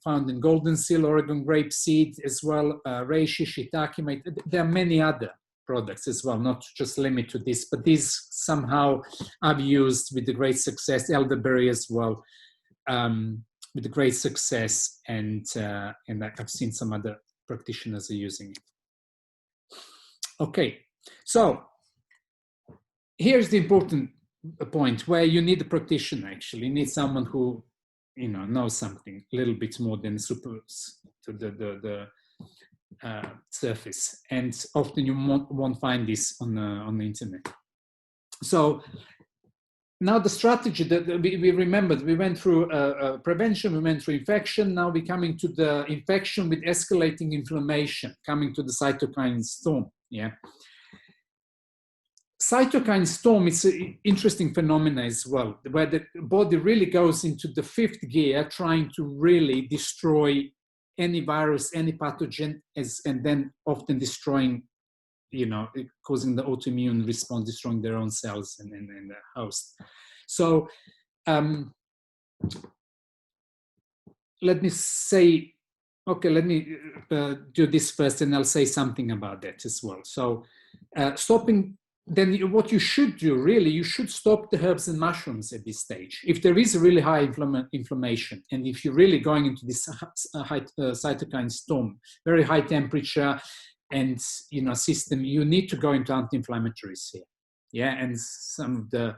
found in golden seal, Oregon grape seed as well, reishi, shiitake. There are many other products as well, not just limit to this, but these somehow I've used with the great success, elderberry as well, with the great success, and I've seen some other practitioners are using it. Okay, so here's the important point where you need a practitioner. Actually, you need someone who, you know, knows something a little bit more than super to the surface, and often you won't find this on the internet. So now the strategy that we remembered, we went through prevention, we went through infection. Now we're coming to the infection with escalating inflammation, coming to the cytokine storm. Yeah, cytokine storm is an interesting phenomenon as well, where the body really goes into the fifth gear, trying to really destroy any virus, any pathogen, and then often destroying, you know, causing the autoimmune response, destroying their own cells and the host. So let me say, okay, let me do this first, and I'll say something about that as well. So stopping, then what you should do, really, you should stop the herbs and mushrooms at this stage. If there is a really high inflammation, and if you're really going into this high cytokine storm, very high temperature, and, you know, system, you need to go into anti-inflammatories here. Yeah, and some of the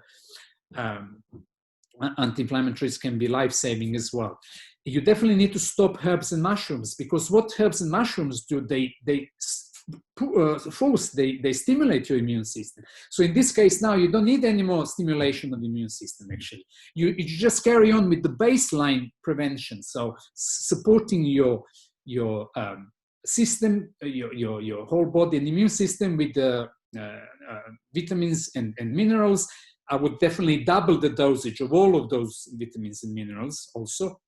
anti-inflammatories can be life-saving as well. You definitely need to stop herbs and mushrooms, because what herbs and mushrooms do, they stimulate your immune system. So in this case now, you don't need any more stimulation of the immune system, actually. You just carry on with the baseline prevention. So supporting your system, your whole body and immune system with the vitamins and minerals. I would definitely double the dosage of all of those vitamins and minerals also,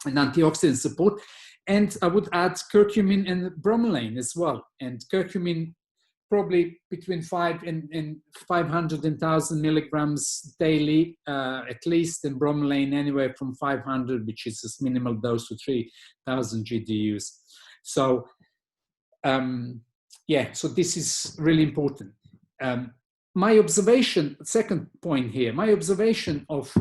and antioxidant support. And I would add curcumin and bromelain as well. And curcumin probably between 500 and 1,000 milligrams daily, at least, and bromelain anywhere from 500, which is a minimal dose, to 3,000 GDUs. So, yeah, so this is really important. My observation, second point here, my observation of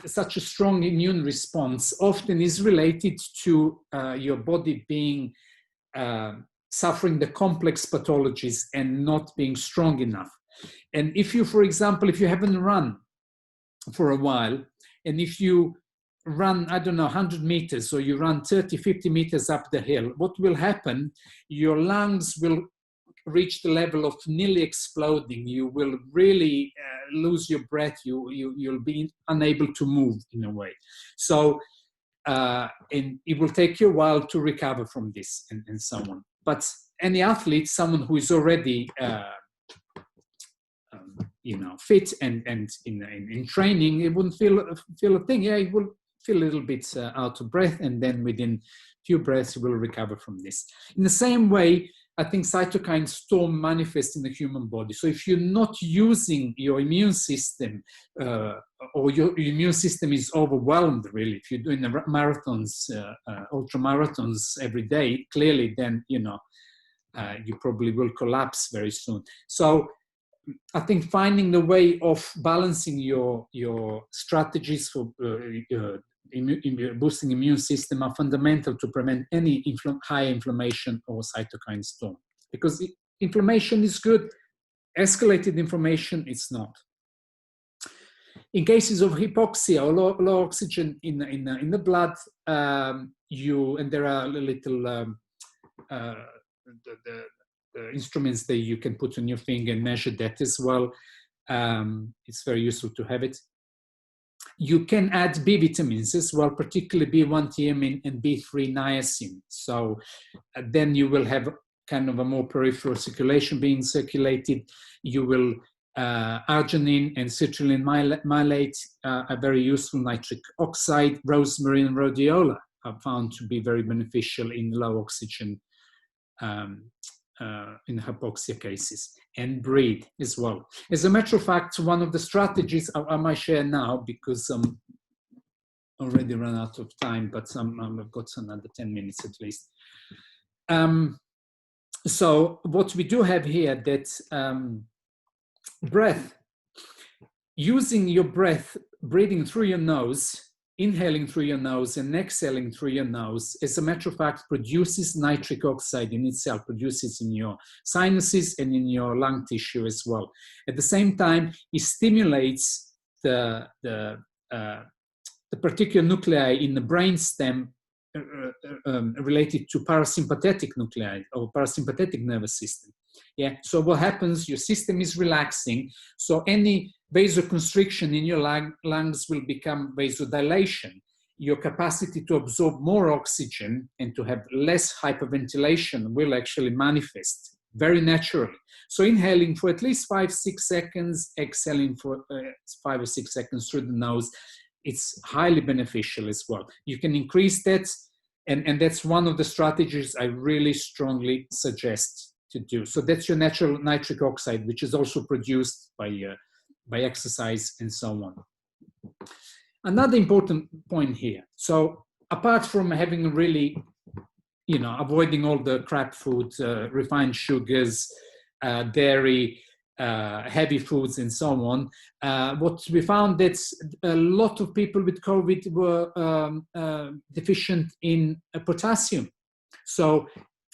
such a strong immune response often is related to your body being, suffering the complex pathologies and not being strong enough. And if you, for example, if you haven't run for a while, and if you run, I don't know, 100 meters, or you run 30, 50 meters up the hill, what will happen? Your lungs will reach the level of nearly exploding. You will really lose your breath. You'll be unable to move in a way. So, and it will take you a while to recover from this, and so on. But any athlete, someone who is already, you know, fit and in training, it wouldn't feel a thing. Yeah, it will feel a little bit out of breath, and then within few breaths, you will recover from this. In the same way, I think cytokine storm manifests in the human body. So if you're not using your immune system, or your immune system is overwhelmed, really, if you're doing marathons, ultra marathons every day, clearly then, you know, you probably will collapse very soon. So I think finding the way of balancing your strategies for boosting immune system are fundamental to prevent any high inflammation or cytokine storm. Because inflammation is good, escalated inflammation is not. In cases of hypoxia or low oxygen in the blood, and there are little the instruments that you can put on your finger and measure that as well. It's very useful to have it. You can add B vitamins as well, particularly B1 thiamine and B3 niacin. So then you will have kind of a more peripheral circulation being circulated. You will arginine and citrulline malate are very useful. Nitric oxide, rosemary and rhodiola are found to be very beneficial in low oxygen in hypoxia cases, and breathe as well. As a matter of fact, one of the strategies I might share now, because I'm already run out of time, but I've got another 10 minutes at least. So what we do have here, that breath, using your breath, breathing through your nose, inhaling through your nose and exhaling through your nose, as a matter of fact, produces nitric oxide in itself, produces in your sinuses and in your lung tissue as well. At the same time, it stimulates the particular nuclei in the brainstem related to parasympathetic nuclei or parasympathetic nervous system. Yeah. So what happens? Your system is relaxing. So any vasoconstriction in your lungs will become vasodilation. Your capacity to absorb more oxygen and to have less hyperventilation will actually manifest very naturally. So inhaling for at least 5-6 seconds, exhaling for 5 or 6 seconds through the nose, it's highly beneficial as well. You can increase that, and that's one of the strategies I really strongly suggest to do. So that's your natural nitric oxide, which is also produced by exercise and so on. Another important point here. So apart from having really, avoiding all the crap food, refined sugars, dairy, heavy foods and so on, what we found that a lot of people with COVID were deficient in potassium. So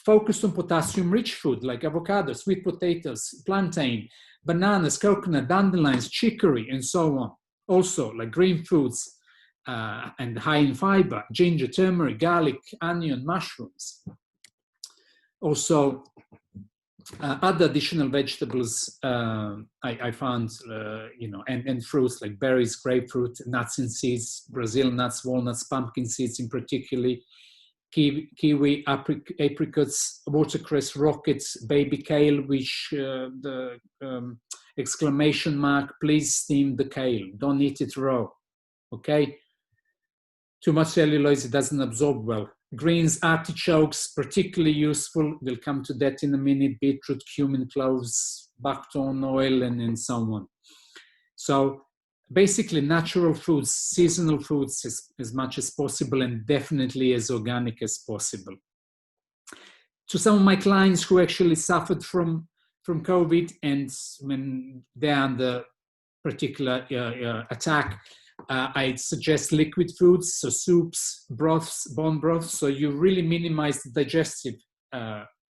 focus on potassium-rich food like avocado, sweet potatoes, plantain, bananas, coconut, dandelions, chicory, and so on. Also, like green foods and high in fiber, ginger, turmeric, garlic, onion, mushrooms. Also, other additional vegetables I found, and fruits like berries, grapefruit, nuts and seeds, Brazil nuts, walnuts, pumpkin seeds in particular, kiwi, apricots, watercress, rockets, baby kale, which the exclamation mark, please steam the kale, don't eat it raw, okay? Too much cellulose, it doesn't absorb well. Greens, artichokes, particularly useful. We'll come to that in a minute. Beetroot, cumin, cloves, buckthorn oil, and so on. So basically natural foods, seasonal foods as much as possible, and definitely as organic as possible. To some of my clients who actually suffered from COVID, and when they're under particular attack, I suggest liquid foods, so soups, broths, bone broths, so you really minimize the digestive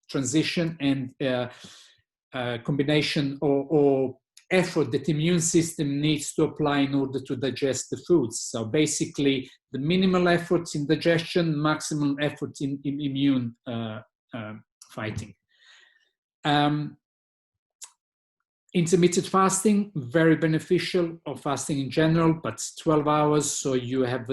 transition and combination or effort that the immune system needs to apply in order to digest the foods. So basically, the minimal efforts in digestion, maximum effort in immune fighting. Intermittent fasting, very beneficial, or fasting in general, but 12 hours, so you have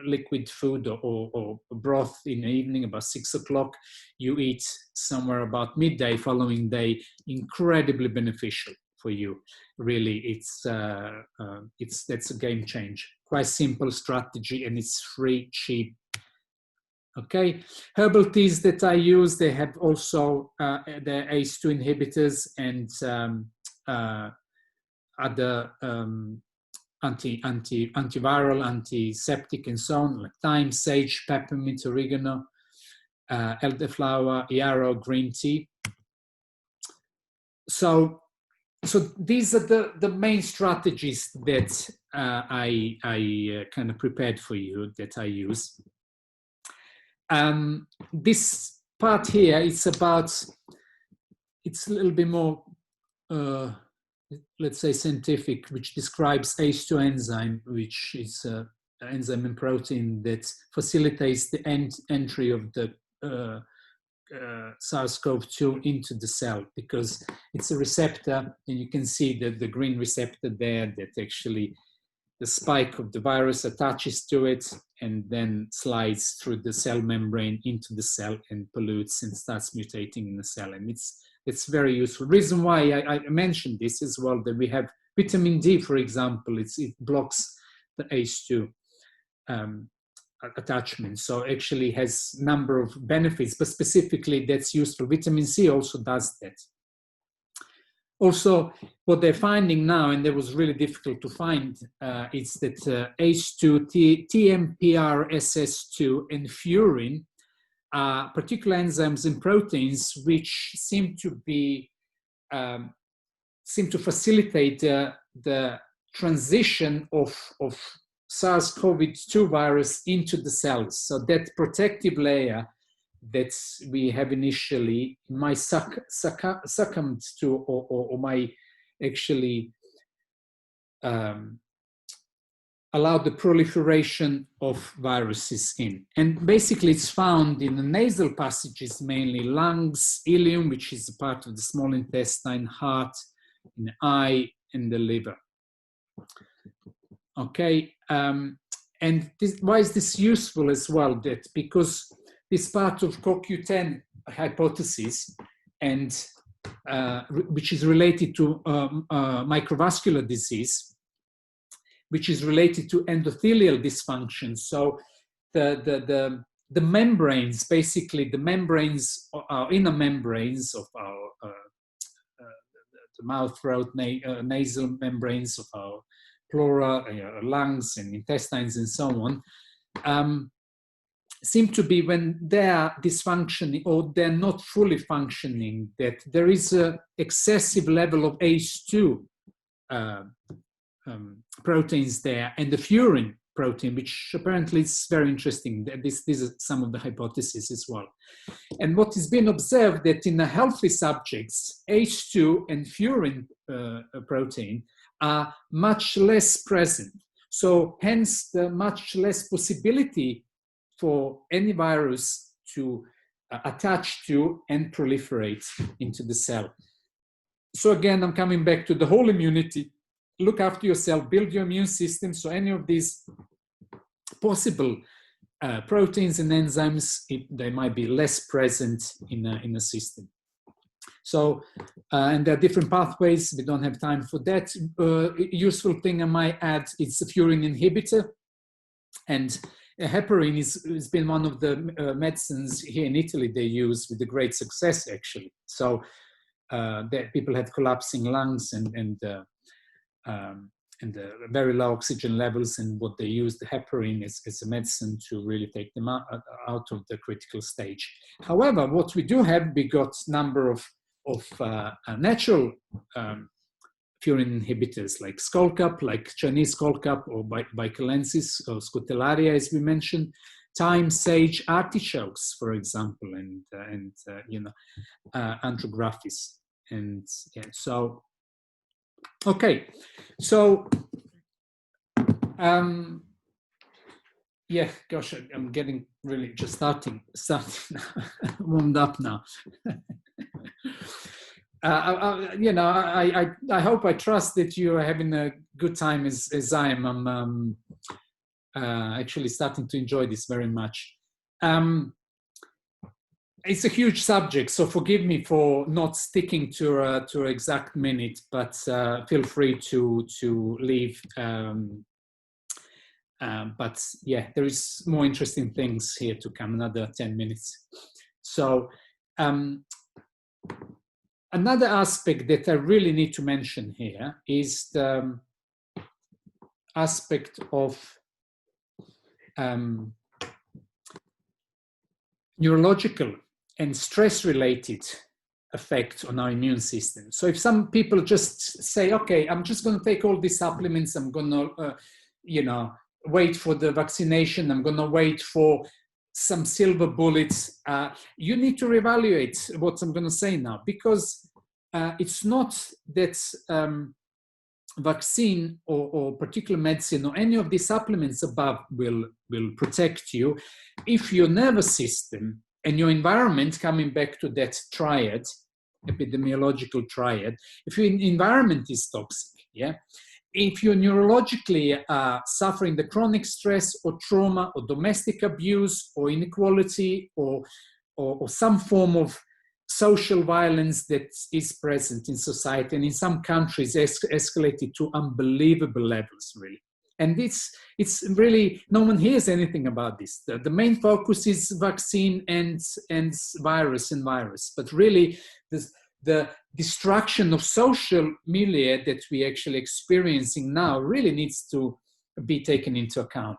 liquid food or broth in the evening about 6 o'clock. You eat somewhere about midday following day. Incredibly beneficial for you. Really, that's a game changer. Quite simple strategy, and it's free, cheap. Okay, herbal teas that I use, they have also the ACE2 inhibitors and other antiviral, antiseptic, and so on, like thyme, sage, peppermint, oregano. elderflower, yarrow, green tea. So these are the main strategies that I kind of prepared for you that I use. This part here, it's a little bit more, let's say, scientific, which describes ACE2 enzyme, which is an enzyme and protein that facilitates the entry of the Sars CoV-2 into the cell, because it's a receptor, and you can see that the green receptor there, that actually the spike of the virus attaches to it and then slides through the cell membrane into the cell and pollutes and starts mutating in the cell. And it's very useful. Reason why I mentioned this as well, that we have vitamin D, for example, it blocks the ACE2 attachment. So actually has a number of benefits, but specifically that's useful. Vitamin C also does that. Also, what they're finding now, and that was really difficult to find, is that ACE2, TMPRSS2, and furin are particular enzymes and proteins which seem to facilitate the transition of SARS-CoV-2 virus into the cells. So that protective layer that we have initially might succumb to or might actually allow the proliferation of viruses in. And basically it's found in the nasal passages, mainly lungs, ileum, which is a part of the small intestine, heart, in the eye, and the liver. Okay, and why is this useful as well? That because this part of CoQ10 hypothesis, and which is related to microvascular disease, which is related to endothelial dysfunction. So the membranes, basically the membranes, our inner membranes of our the mouth, throat, nasal membranes of our pleura, lungs and intestines and so on, seem to be, when they are dysfunctioning or they're not fully functioning, that there is an excessive level of ACE2 proteins there, and the furin protein, which apparently is very interesting. These are some of the hypotheses as well. And what has been observed, that in the healthy subjects, ACE2 and furin protein are much less present. So hence the much less possibility for any virus to attach to and proliferate into the cell. So again, I'm coming back to the whole immunity. Look after yourself, build your immune system. So any of these possible proteins and enzymes, they might be less present in a system. So, and there are different pathways. We don't have time for that. Useful thing I might add, it's a furin inhibitor. And heparin has been one of the medicines here in Italy they use with a great success, actually. So that people had collapsing lungs and very low oxygen levels, and what they use the heparin as a medicine to really take them out of the critical stage. However, what we do have, we got a number of natural furin inhibitors, like skullcap, like Chinese skullcap, or Bicalensis, or Scutellaria, as we mentioned, thyme, sage, artichokes, for example, and Andrographis. And yeah, so okay, so yeah, gosh, I'm getting really just starting warmed up now. I hope, I trust that you are having a good time as I am. I'm actually starting to enjoy this very much. It's a huge subject, so forgive me for not sticking to an exact minute, but feel free to leave. But yeah, there is more interesting things here to come, another 10 minutes. So another aspect that I really need to mention here is the aspect of neurological and stress-related effect on our immune system. So if some people just say, okay, I'm just going to take all these supplements, I'm going to, wait for the vaccination, I'm going to wait for some silver bullets, you need to reevaluate what I'm going to say now, because it's not that vaccine or particular medicine or any of the supplements above will protect you if your nervous system and your environment, coming back to that triad, epidemiological triad, if your environment is toxic, if you're neurologically suffering the chronic stress or trauma or domestic abuse or inequality or some form of social violence that is present in society, and in some countries escalated to unbelievable levels, really. And it's really, no one hears anything about this. The main focus is vaccine and virus, but really the destruction of social milieu that we're actually experiencing now really needs to be taken into account.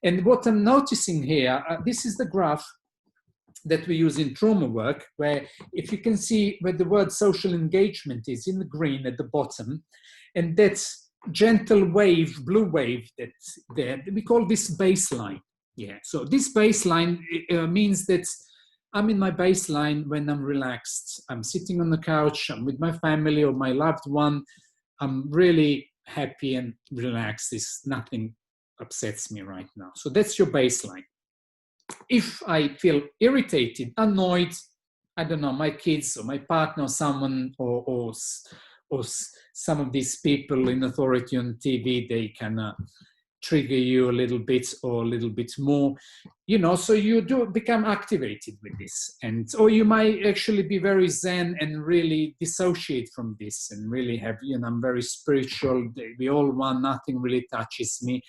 And what I'm noticing here, this is the graph that we use in trauma work, where if you can see where the word social engagement is in the green at the bottom, and that's gentle wave, blue wave that's there, we call this baseline. So this baseline means that I'm in my baseline when I'm relaxed. I'm sitting on the couch, I'm with my family or my loved one. I'm really happy and relaxed. Nothing upsets me right now. So that's your baseline. If I feel irritated, annoyed, I don't know, my kids or my partner or someone or some of these people in authority on TV, they can trigger you a little bit or a little bit more, so you do become activated with this. Or you might actually be very zen and really dissociate from this and really have, I'm very spiritual, we all want, nothing really touches me.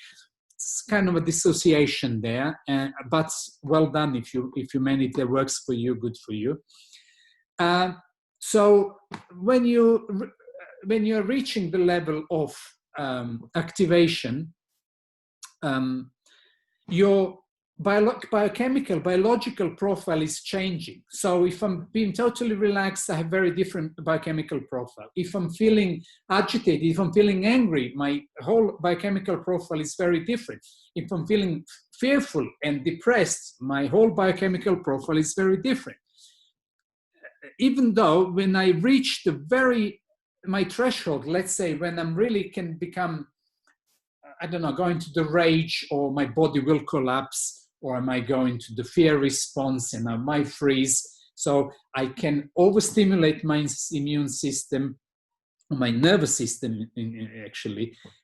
It's kind of a dissociation there, but well done if you manage that works for you, good for you. So when you're reaching the level of activation, your biological profile is changing. So if I'm being totally relaxed, I have very different biochemical profile. If I'm feeling agitated, if I'm feeling angry, my whole biochemical profile is very different. If I'm feeling fearful and depressed, my whole biochemical profile is very different. Even though when I reach my threshold, let's say when I'm really can become, I don't know, going to the rage, or my body will collapse, or am I going to the fear response and I might freeze? So I can overstimulate my immune system, my nervous system,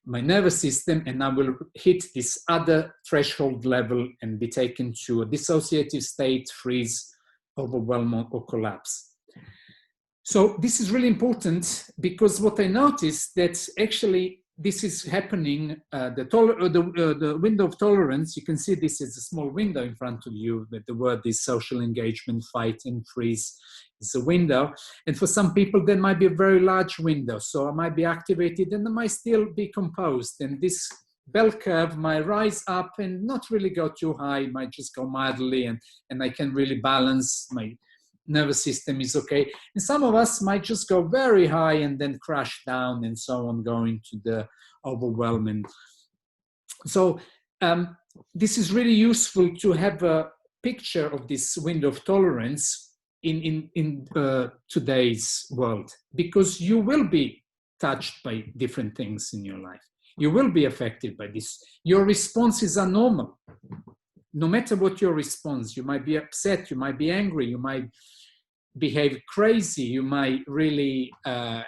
my nervous system, and I will hit this other threshold level and be taken to a dissociative state, freeze, overwhelm, or collapse. So this is really important, because what I noticed that actually this is happening, the window of tolerance, you can see this is a small window in front of you, that the word is social engagement, fight and freeze is a window. And for some people, there might be a very large window. So I might be activated and I might still be composed. And this bell curve might rise up and not really go too high, it might just go mildly, and I can really balance, my nervous system is okay. And some of us might just go very high and then crash down and so on, going to the overwhelming. So this is really useful to have a picture of this window of tolerance in today's world, because you will be touched by different things in your life. You will be affected by this. Your responses are normal. No matter what your response, you might be upset, you might be angry, you might behave crazy, you might really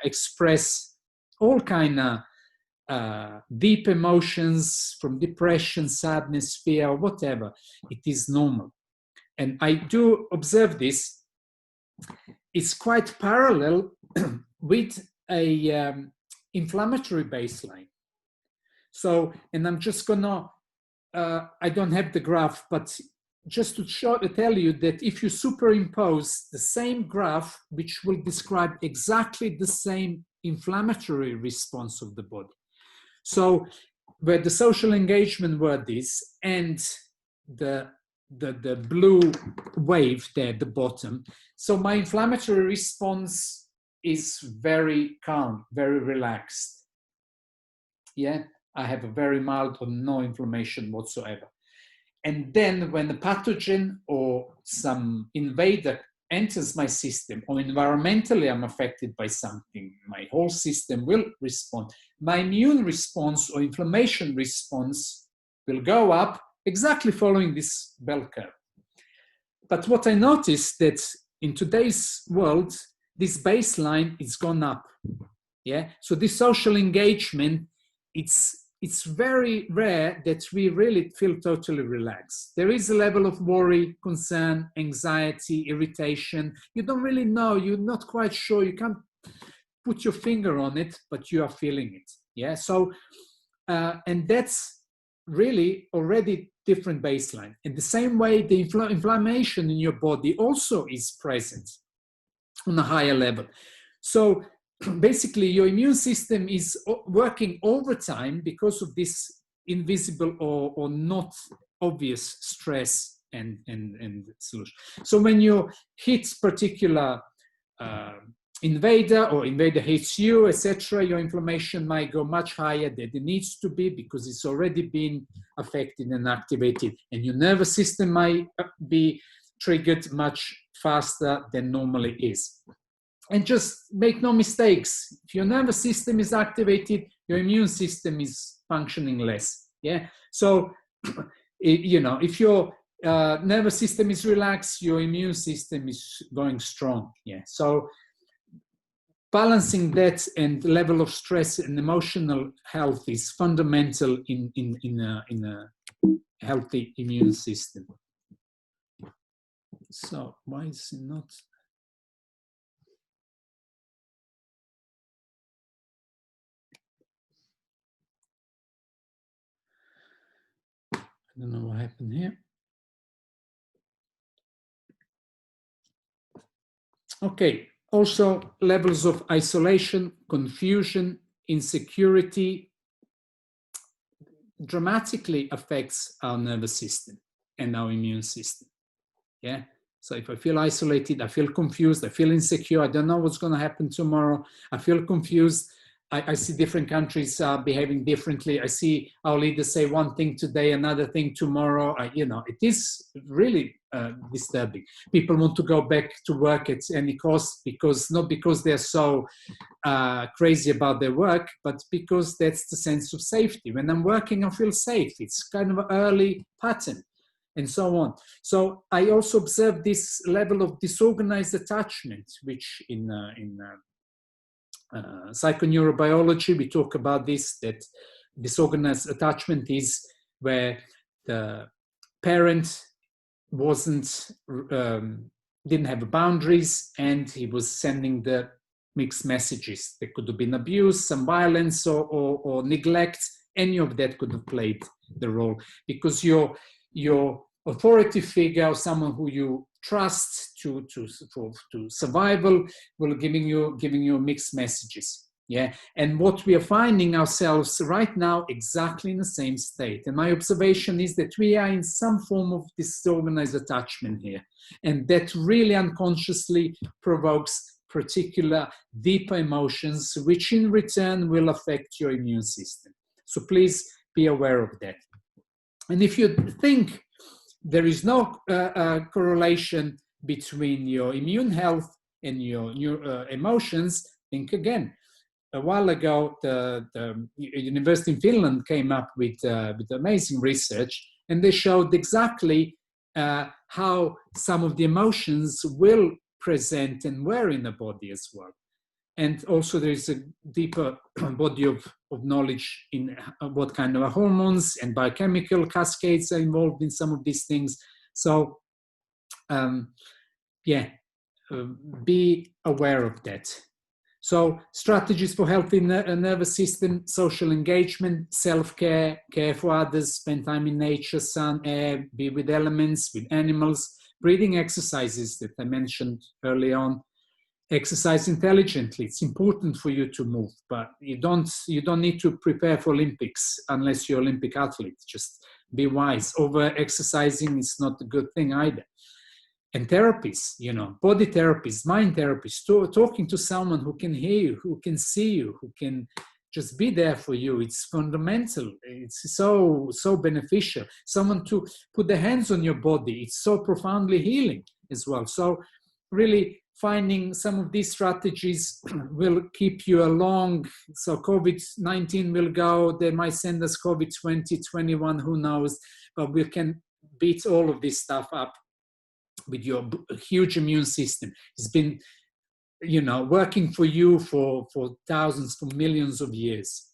express all kind of deep emotions, from depression, sadness, fear, or whatever. It is normal. And I do observe this. It's quite parallel with a inflammatory baseline. So, and I'm just gonna, I don't have the graph, but just to tell you that if you superimpose the same graph, which will describe exactly the same inflammatory response of the body. So where the social engagement word is, and the the blue wave there at the bottom. So my inflammatory response is very calm, very relaxed. Yeah, I have a very mild or no inflammation whatsoever. And then when a pathogen or some invader enters my system, or environmentally I'm affected by something, my whole system will respond. My immune response or inflammation response will go up exactly following this bell curve. But what I noticed that in today's world, this baseline is gone up. Yeah. So this social engagement, it's very rare that we really feel totally relaxed. There is a level of worry, concern, anxiety, irritation. You don't really know. You're not quite sure. You can't put your finger on it, but you are feeling it. Yeah. So, and that's really already different baseline. In the same way, the inflammation in your body also is present on a higher level. So basically, your immune system is working overtime because of this invisible or not obvious stress and solution. So when you hit particular invader or invader hits you, etc., your inflammation might go much higher than it needs to be because it's already been affected and activated, and your nervous system might be triggered much faster than normally is. And just make no mistakes. If your nervous system is activated, your immune system is functioning less. Yeah. So, you know, if your nervous system is relaxed, your immune system is going strong. Yeah. So, balancing that and level of stress and emotional health is fundamental in a healthy immune system. So, why is it not? I don't know what happened here. Okay, also levels of isolation, confusion, insecurity dramatically affects our nervous system and our immune system. Yeah. So if I feel isolated, I feel confused, I feel insecure, I don't know what's going to happen tomorrow, I feel confused. I see different countries behaving differently. I see our leaders say one thing today, another thing tomorrow. You know, it is really disturbing. People want to go back to work at any cost, because not because they're so crazy about their work, but because that's the sense of safety. When I'm working, I feel safe. It's kind of an early pattern, and so on. So I also observe this level of disorganized attachment, which in psychoneurobiology, we talk about this, that disorganized attachment is where the parent didn't have boundaries, and he was sending the mixed messages. There could have been abuse, some violence, or neglect. Any of that could have played the role, because your authority figure, or someone who you trust to survival, will giving you mixed messages. Yeah. And what we are finding ourselves right now exactly in the same state. And my observation is that we are in some form of disorganized attachment here, and that really unconsciously provokes particular deeper emotions, which in return will affect your immune system. So please be aware of that. And if you think there is no correlation between your immune health and your emotions, think again. A while ago, the university in Finland came up with amazing research, and they showed exactly how some of the emotions will present and where in the body as well. And also there is a deeper body of knowledge in what kind of hormones and biochemical cascades are involved in some of these things. So, be aware of that. So strategies for healthy nervous system: social engagement, self-care, care for others, spend time in nature, sun, air, be with elements, with animals, breathing exercises that I mentioned early on. Exercise intelligently. It's important for you to move, but you don't need to prepare for Olympics unless you're an Olympic athlete. Just be wise. Over exercising is not a good thing either. And therapies, you know, body therapies, mind therapies, talking to someone who can hear you, who can see you, who can just be there for you. It's fundamental. It's so beneficial. Someone to put their hands on your body. It's so profoundly healing as well. So really finding some of these strategies will keep you along. So COVID-19 will go. They might send us COVID-20, 21, who knows? But we can beat all of this stuff up with your huge immune system. It's been, you know, working for you for thousands, for millions of years.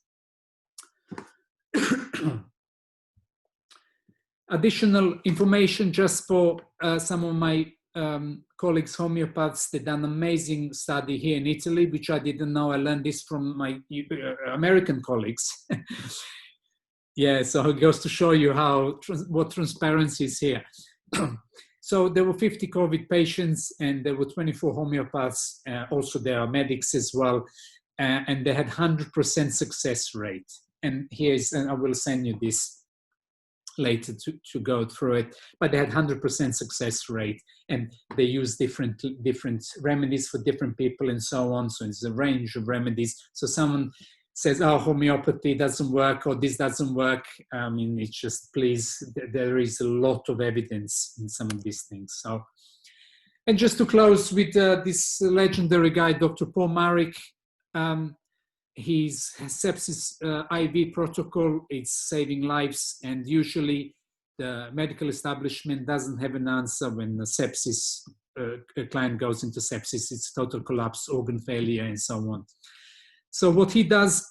Additional information just for some of my colleagues, homeopaths. They've done an amazing study here in Italy, which I didn't know. I learned this from my American colleagues. Yeah, so it goes to show you how what transparency is here. So there were 50 COVID patients and there were 24 homeopaths. Also, there are medics as well. And they had 100% success rate. And here's, and I will send you this later to go through it. But they had 100% success rate. And they use different remedies for different people and so on. So it's a range of remedies. So someone says, oh, homeopathy doesn't work or this doesn't work. I mean, it's just, please, there is a lot of evidence in some of these things. So, and just to close with this legendary guy, Dr. Paul Marik, his sepsis IV protocol, it's saving lives. And usually the medical establishment doesn't have an answer when the sepsis, a client goes into sepsis, it's total collapse, organ failure, and so on. So what he does,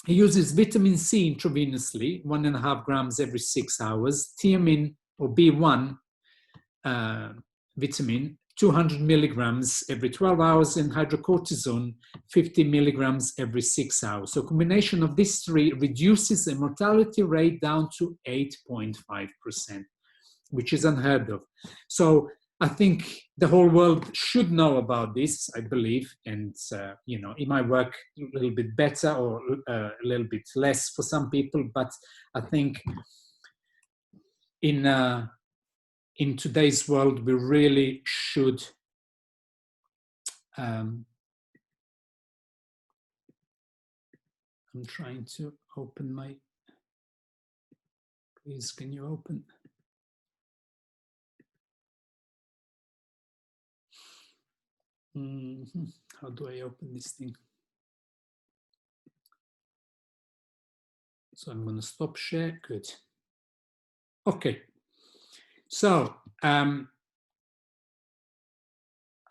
he uses vitamin C intravenously, 1.5 grams every 6 hours, thiamine or B1 vitamin, 200 milligrams every 12 hours, and hydrocortisone, 50 milligrams every 6 hours. So a combination of these three reduces the mortality rate down to 8.5%, which is unheard of. So I think the whole world should know about this, I believe, and you know, it might work a little bit better or a little bit less for some people, but I think in today's world we really should I'm trying to open my, please, can you open? How do I open this thing? So I'm going to stop share. Good. Okay. So I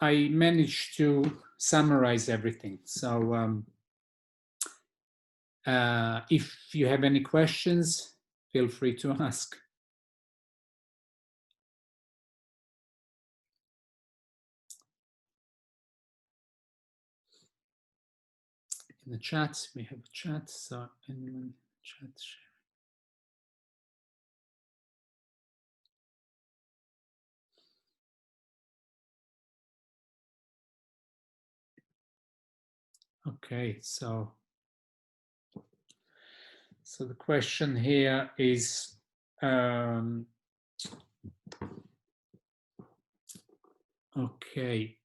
managed to summarize everything. So if you have any questions, feel free to ask. In the chat, we have a chat. So anyone chat share. Okay, so the question here is okay.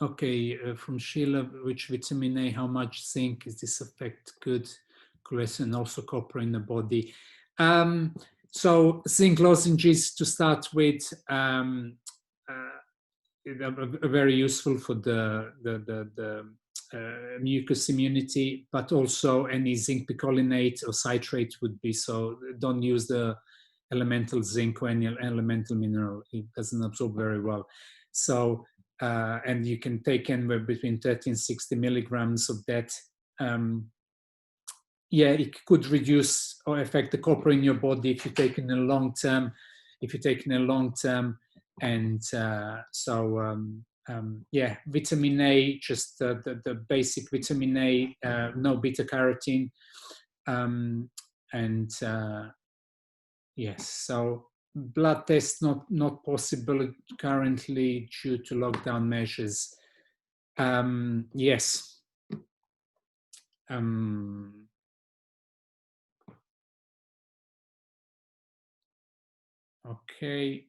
Okay, from Sheila, which vitamin A, how much zinc is this affect good cholesterol and also copper in the body? So zinc lozenges to start with are very useful for the mucous immunity, but also any zinc picolinate or citrate would be, so don't use the elemental zinc or any elemental mineral. It doesn't absorb very well. So and you can take anywhere between 30 and 60 milligrams of that. Yeah, it could reduce or affect the copper in your body if you take in a long term. And yeah, vitamin A, just the basic vitamin A, no beta carotene, and yes. So blood test not possible currently due to lockdown measures. Yes. Okay.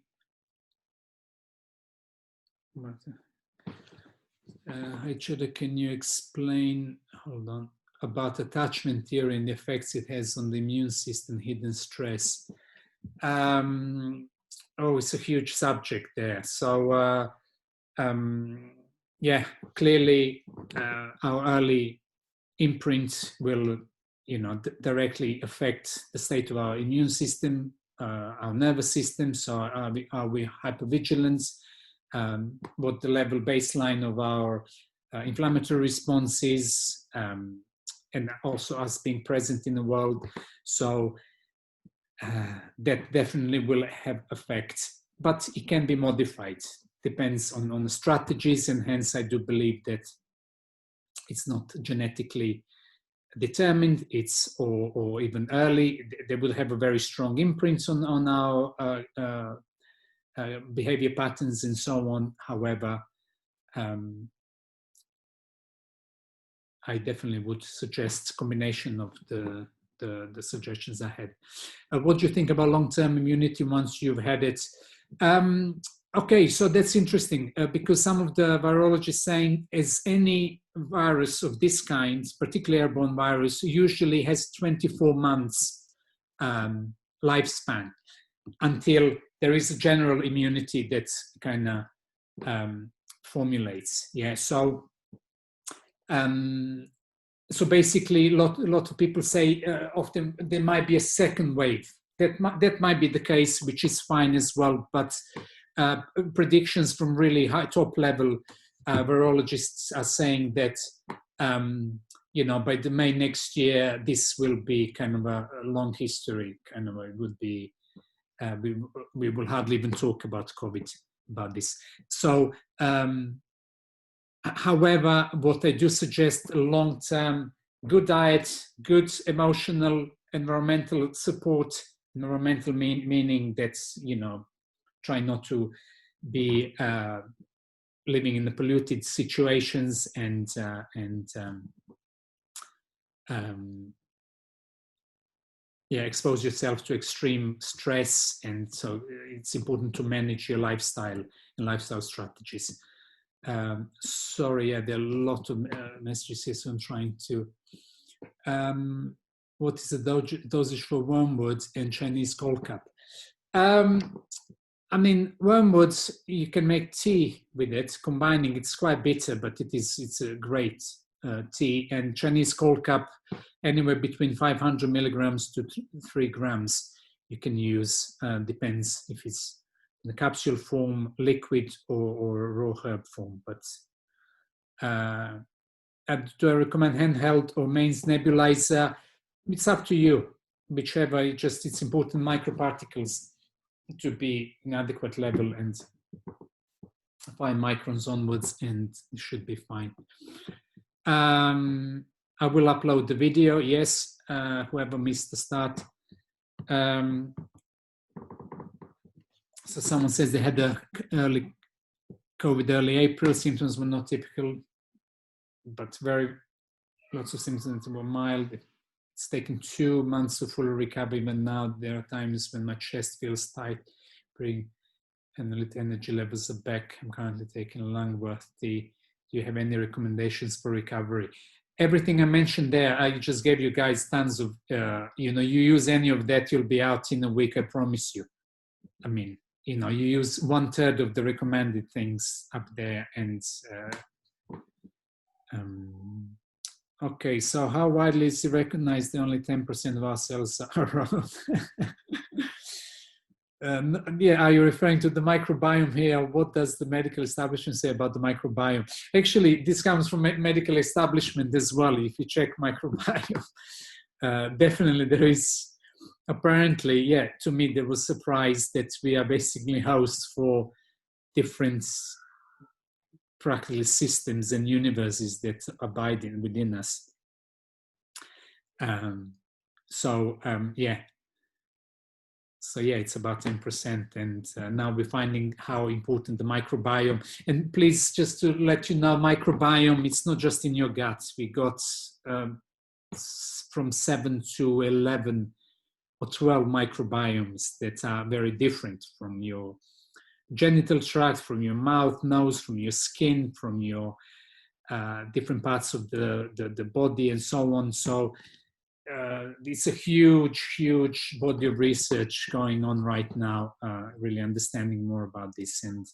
Richard, can you explain, hold on, about attachment theory and the effects it has on the immune system, hidden stress? Oh, it's a huge subject there. So, yeah, clearly our early imprint will, directly affect the state of our immune system, our nervous system. So are we hypervigilant? What the level baseline of our inflammatory response is, and also us being present in the world. So that definitely will have effect, but it can be modified. Depends on the strategies, and hence I do believe that it's not genetically determined, it's or even early. They will have a very strong imprint on our behavior patterns and so on. However, I definitely would suggest a combination of the suggestions I had. What do you think about long-term immunity once you've had it? Okay, so that's interesting because some of the virologists saying as any virus of this kind, particularly airborne virus, usually has 24 months lifespan until there is a general immunity that kind of formulates. Yeah, so basically, a lot of people say often there might be a second wave. That might be the case, which is fine as well. But predictions from really high top level virologists are saying that by the May next year, this will be kind of a long history. Kind of it would be we will hardly even talk about COVID about this. So. However, what I do suggest long-term good diet, good emotional, environmental support, environmental meaning that's, try not to be living in the polluted situations and expose yourself to extreme stress. And so it's important to manage your lifestyle and lifestyle strategies. Sorry, there are a lot of messages here, so I'm trying to. What is the dosage for wormwood and Chinese cold cup? I mean, wormwood, you can make tea with it, combining. It's quite bitter, but it's a great tea. And Chinese cold cup, anywhere between 500 milligrams to 3 grams, you can use. Depends if it's in the capsule form, liquid, or raw herb form. But do I recommend handheld or mains nebulizer? It's up to you, whichever. It's important microparticles to be in adequate level and 5 microns onwards, and it should be fine. I will upload the video, yes, whoever missed the start. So someone says they had a early COVID early April. Symptoms were not typical, but lots of symptoms were mild. It's taken 2 months to fully recover. Even now, there are times when my chest feels tight, and the energy levels are back. I'm currently taking Lungworth tea. Do you have any recommendations for recovery? Everything I mentioned there, I just gave you guys tons of, you use any of that, you'll be out in a week, I promise you. I mean, you use 1/3 of the recommended things up there. And okay, so how widely is it recognized that only 10% of our cells are around? Yeah, are you referring to the microbiome here? What does the medical establishment say about the microbiome? Actually, this comes from medical establishment as well. If you check microbiome, definitely there is. Apparently, yeah, to me, there was surprise that we are basically hosts for different practical systems and universes that abide within us. Yeah. So yeah, it's about 10%, and now we're finding how important the microbiome. And please, just to let you know, microbiome, it's not just in your gut. We got from 7 to 11 or 12 microbiomes that are very different from your genital tract, from your mouth, nose, from your skin, from your different parts of the body and so on. So it's a huge body of research going on right now, really understanding more about this. And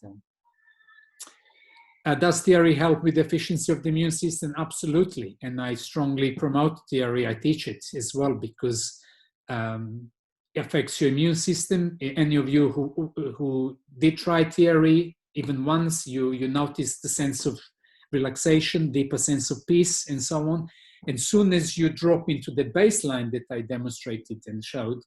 does TRE help with the efficiency of the immune system? Absolutely. And I strongly promote TRE. I teach it as well because it affects your immune system. Any of you who did try TRE, even once, you notice the sense of relaxation, deeper sense of peace, and so on. And soon as you drop into the baseline that I demonstrated and showed,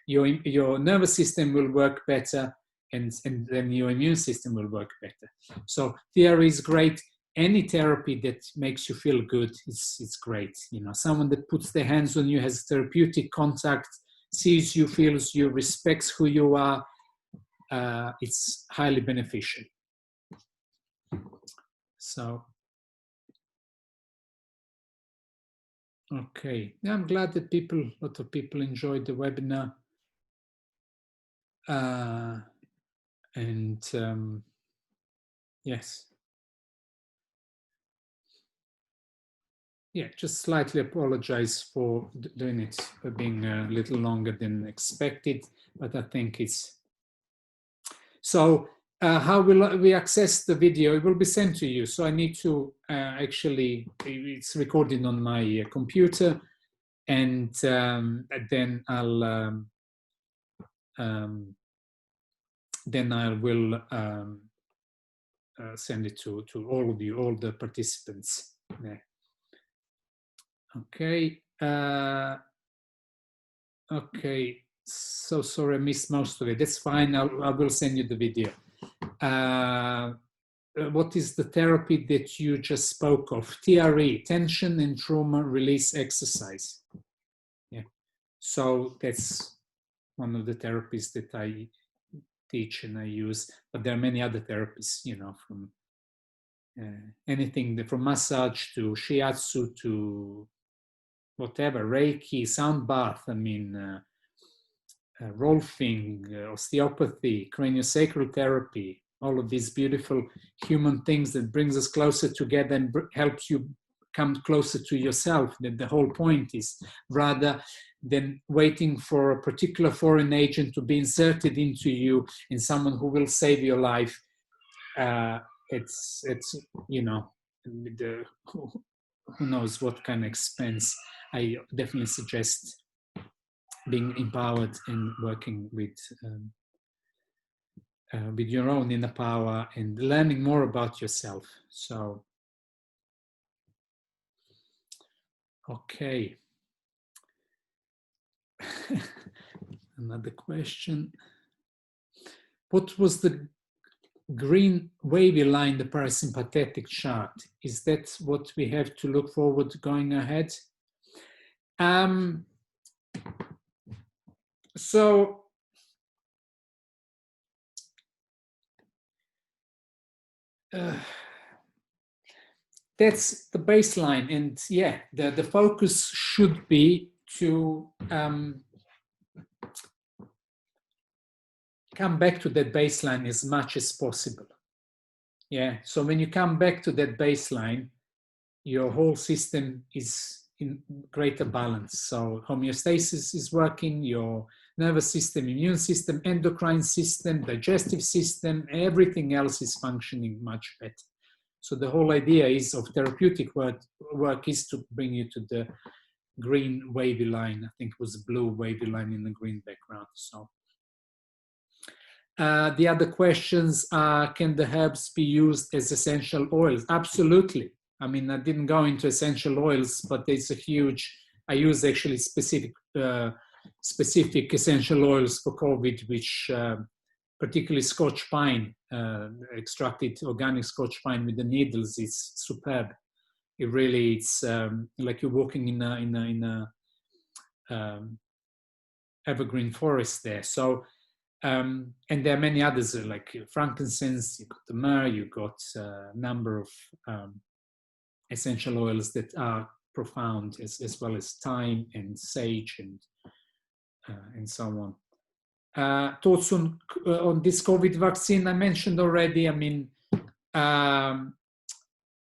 your nervous system will work better, and then your immune system will work better. So TRE is great. Any therapy that makes you feel good, it's great. You know, someone that puts their hands on you, has therapeutic contact, sees you, feels you, respects who you are, it's highly beneficial. So, okay. Yeah, I'm glad that a lot of people enjoyed the webinar. Yes. Yeah, just slightly apologize for doing it, for being a little longer than expected, but I think it's... So how will we access the video? It will be sent to you. So I need to actually, it's recorded on my computer, and then I will send it to all of you, all the participants. Yeah. Okay. Okay. So sorry, I missed most of it. That's fine. I will send you the video. What is the therapy that you just spoke of? TRE, tension and trauma release exercise. Yeah. So that's one of the therapies that I teach and I use, but there are many other therapies, you know, from anything from massage to shiatsu to whatever, Reiki, sound bath, I mean, rolfing, osteopathy, craniosacral therapy, all of these beautiful human things that brings us closer together and helps you come closer to yourself. That the whole point is, rather than waiting for a particular foreign agent to be inserted into you and someone who will save your life. It's you know, who knows what kind of expense. I definitely suggest being empowered and working with your own inner power and learning more about yourself. So, okay. Another question. What was the green wavy line, the parasympathetic chart? Is that what we have to look forward to going ahead? So that's the baseline, and yeah, the focus should be to come back to that baseline as much as possible. Yeah, so when you come back to that baseline, your whole system is in greater balance. So homeostasis is working, your nervous system, immune system, endocrine system, digestive system, everything else is functioning much better. So the whole idea is of therapeutic work is to bring you to the green wavy line. I think it was a blue wavy line in the green background. So the other questions are, can the herbs be used as essential oils? Absolutely. I mean, I didn't go into essential oils, but there's a huge, I use actually specific essential oils for COVID, which particularly Scotch pine, extracted organic Scotch pine with the needles, is superb. It really, it's like you're walking in a evergreen forest there. So, and there are many others like frankincense, you've got the myrrh, you've got a number of essential oils that are profound, as well as thyme and sage and and so on. Thoughts on this COVID vaccine I mentioned already. I mean,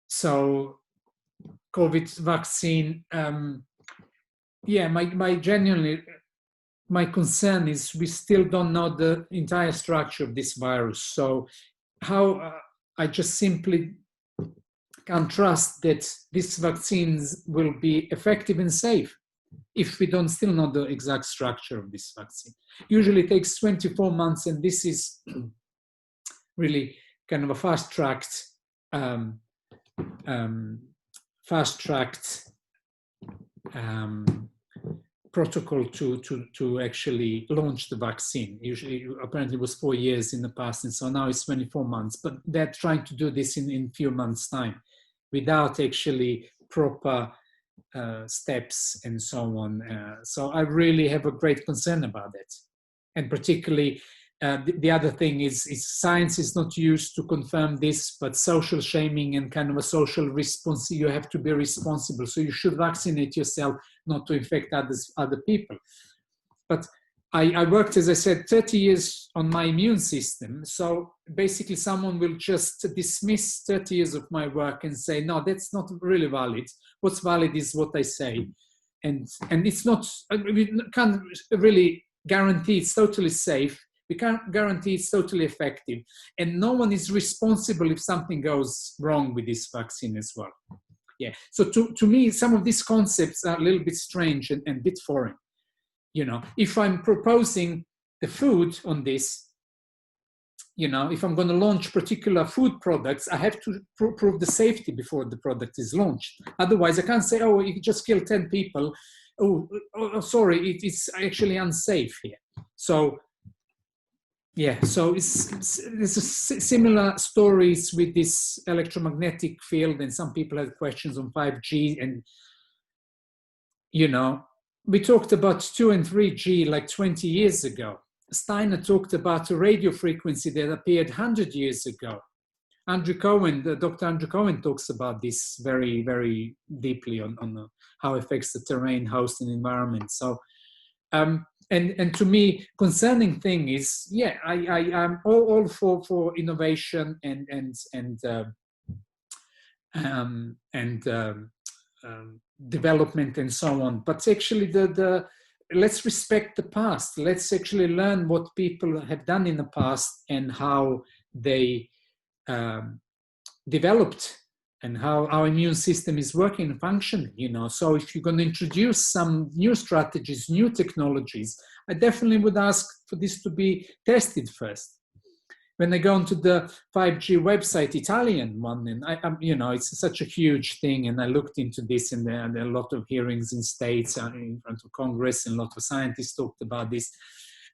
so COVID vaccine, yeah, my concern is we still don't know the entire structure of this virus. So how I just simply can't trust that these vaccines will be effective and safe if we don't still know the exact structure of this vaccine. Usually it takes 24 months, and this is really kind of a fast-tracked protocol to actually launch the vaccine. Usually, apparently, it was 4 years in the past, and so now it's 24 months. But they're trying to do this in few months' time, without actually proper steps and so on. So I really have a great concern about it, and particularly. The other thing is science is not used to confirm this, but social shaming and kind of a social response. You have to be responsible, so you should vaccinate yourself not to infect other people. But I worked, as I said, 30 years on my immune system. So basically someone will just dismiss 30 years of my work and say, no, that's not really valid. What's valid is what I say. And it's not, we can't really guarantee it's totally safe. We can't guarantee it's totally effective. And no one is responsible if something goes wrong with this vaccine as well. Yeah. So to me, some of these concepts are a little bit strange and a bit foreign. You know, if I'm proposing the food on this, you know, if I'm going to launch particular food products, I have to prove the safety before the product is launched. Otherwise, I can't say, oh, you just killed 10 people. Oh, sorry, it's actually unsafe here. So, yeah, so there's similar stories with this electromagnetic field, and some people have questions on 5G. And, you know, we talked about 2 and 3G like 20 years ago. Steiner talked about a radio frequency that appeared 100 years ago. Dr. Andrew Cohen talks about this very, very deeply on how it affects the terrain, host, and environment. So, and to me, concerning thing is, yeah, I'm all for innovation and development and so on. But actually, let's respect the past. Let's actually learn what people have done in the past and how they developed and how our immune system is working and functioning, you know. So if you're going to introduce some new strategies, new technologies, I definitely would ask for this to be tested first. When I go onto the 5G website, Italian one, and you know, it's such a huge thing, and I looked into this, and there are a lot of hearings in states in front of Congress, and a lot of scientists talked about this.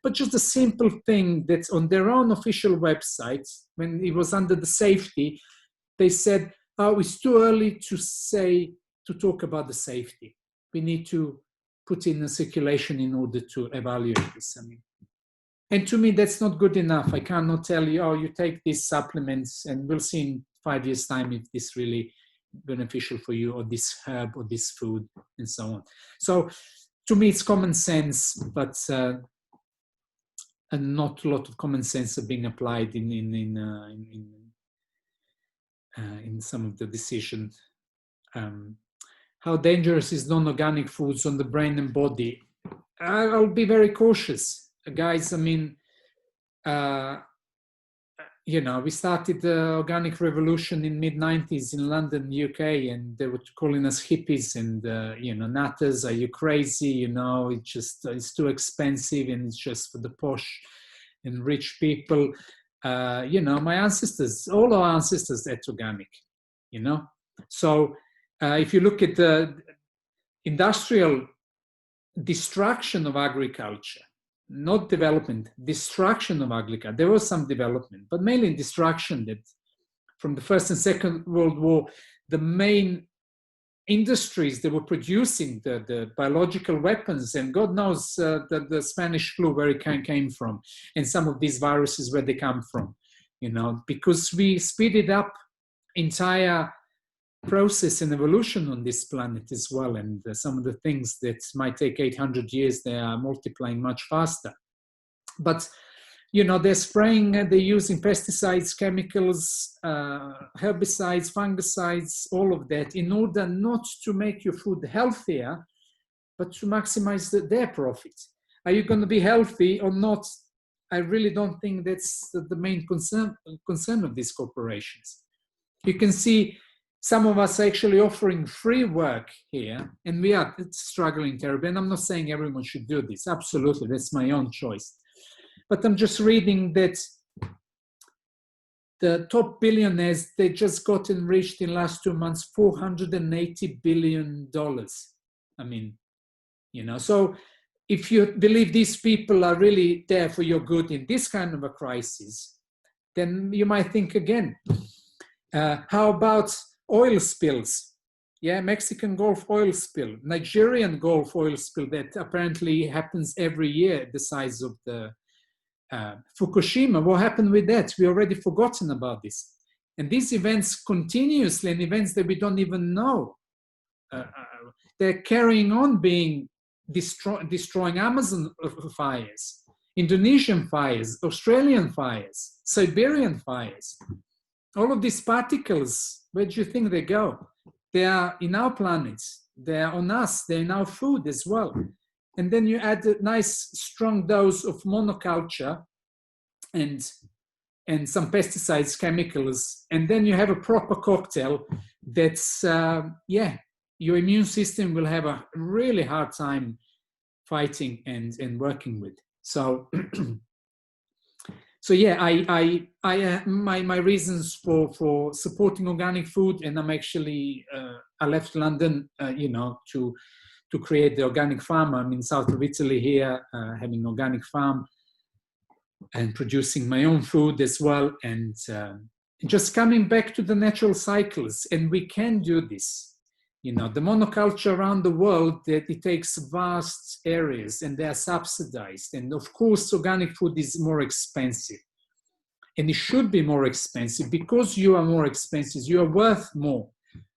But just a simple thing that's on their own official website, when it was under the safety, they said, oh, it's too early to talk about the safety. We need to put in a circulation in order to evaluate this. I mean, and to me, that's not good enough. I cannot tell you, oh, you take these supplements and we'll see in 5 years' time if this really beneficial for you, or this herb or this food and so on. So to me, it's common sense, but and not a lot of common sense are being applied in some of the decisions. How dangerous is non-organic foods on the brain and body? I'll be very cautious. Guys, I mean, you know, we started the organic revolution in mid-90s in London, UK, and they were calling us hippies and, you know, nutters, are you crazy? You know, it's too expensive and it's just for the posh and rich people. You know, my ancestors, all our ancestors ate organic, you know. So if you look at the industrial destruction of agriculture, not development, destruction of agriculture. There was some development, but mainly destruction. That from the First and Second World War, the main industries that were producing the biological weapons, and God knows the Spanish flu where it came from, and some of these viruses where they come from, you know, because we speeded up entire process and evolution on this planet as well. And some of the things that might take 800 years, they are multiplying much faster. But, you know, they're spraying, they're using pesticides, chemicals, herbicides, fungicides, all of that in order not to make your food healthier, but to maximize their profit. Are you going to be healthy or not? I really don't think that's the main concern of these corporations. You can see some of us are actually offering free work here, and we are struggling terribly. And I'm not saying everyone should do this. Absolutely, that's my own choice. But I'm just reading that the top billionaires, they just got enriched in the last 2 months, $480 billion. I mean, you know, so if you believe these people are really there for your good in this kind of a crisis, then you might think again. How about oil spills? Yeah, Mexican Gulf oil spill, Nigerian Gulf oil spill that apparently happens every year, the size of the Fukushima. What happened with that? We already forgotten about this. And these events continuously, and events that we don't even know, they're carrying on being destroying Amazon fires, Indonesian fires, Australian fires, Siberian fires. All of these particles, where do you think they go? They are in our planet, they are on us, they're in our food as well. And then you add a nice strong dose of monoculture and some pesticides, chemicals, and then you have a proper cocktail that's, your immune system will have a really hard time fighting and working with. So, my reasons for supporting organic food, and I'm actually I left London, to create the organic farm. I'm in south of Italy here, having an organic farm and producing my own food as well, and just coming back to the natural cycles. And we can do this. You know, the monoculture around the world, that it takes vast areas and they are subsidized. And of course, organic food is more expensive. And it should be more expensive because you are more expensive. You are worth more.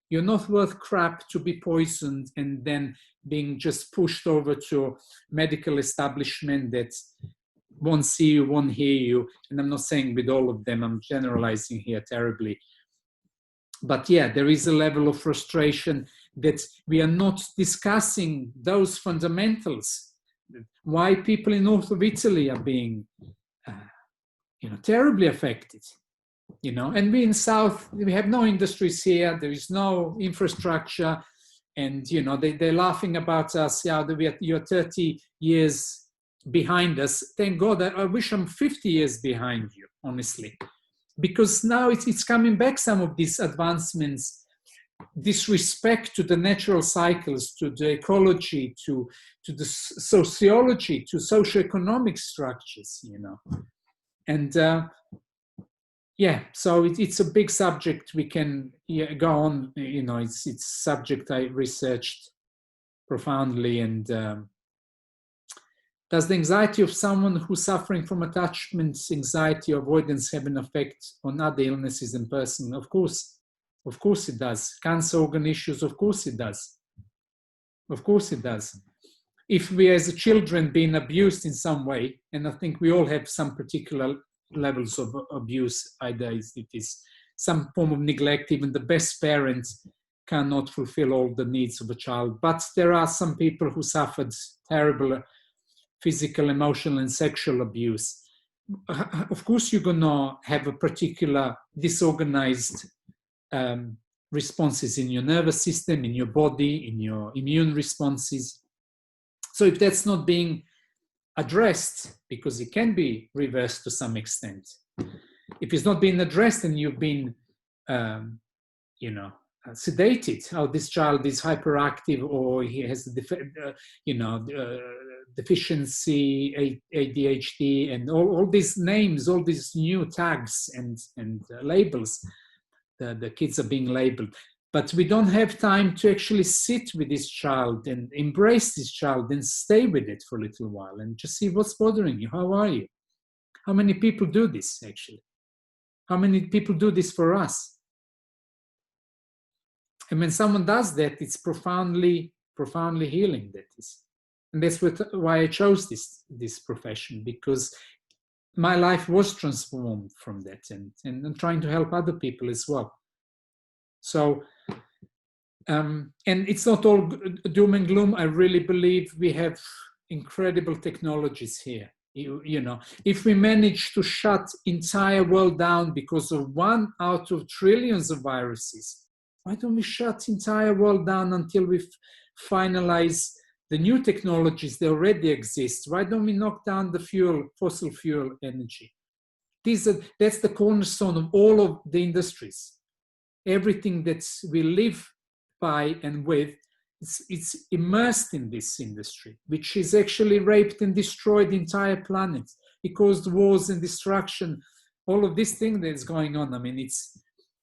You're not worth crap to be poisoned and then being just pushed over to a medical establishment that won't see you, won't hear you. And I'm not saying with all of them, I'm generalizing here terribly. But yeah, there is a level of frustration that we are not discussing those fundamentals. Why people in north of Italy are being, terribly affected. And we in south, we have no industries here. There is no infrastructure, and they're laughing about us. Yeah, you're 30 years behind us. Thank God. I wish I'm 50 years behind you, honestly. Because now it's coming back, some of these advancements, disrespect to the natural cycles, to the ecology, to the sociology, to socioeconomic structures, And so it's a big subject. We can go on, it's a subject I researched profoundly. And does the anxiety of someone who's suffering from attachment anxiety or avoidance have an effect on other illnesses in person? Of course it does. Cancer organ issues, of course it does. Of course it does. If we as children being abused in some way, and I think we all have some particular levels of abuse, either it is some form of neglect, even the best parent cannot fulfill all the needs of a child. But there are some people who suffered terrible physical, emotional, and sexual abuse. Of course, you're going to have a particular disorganized responses in your nervous system, in your body, in your immune responses. So if that's not being addressed, because it can be reversed to some extent, if it's not being addressed and you've been, sedated, this child is hyperactive, or he has deficiency, ADHD, and all these names, all these new tags and labels, the kids are being labeled. But we don't have time to actually sit with this child and embrace this child and stay with it for a little while and just see what's bothering you. How are you? How many people do this, actually? How many people do this for us? And when someone does that, it's profoundly healing, that is. And that's why I chose this profession, because my life was transformed from that, and I'm trying to help other people as well. So, and it's not all doom and gloom. I really believe we have incredible technologies here. You know, if we manage to shut entire world down because of 1 out of trillions of viruses, why don't we shut entire world down until we finalize the new technologies that already exist? Why don't we knock down the fossil fuel energy? That's the cornerstone of all of the industries. Everything that we live by and with, it's immersed in this industry, which is actually raped and destroyed the entire planet. It caused wars and destruction, all of this thing that is going on. I mean,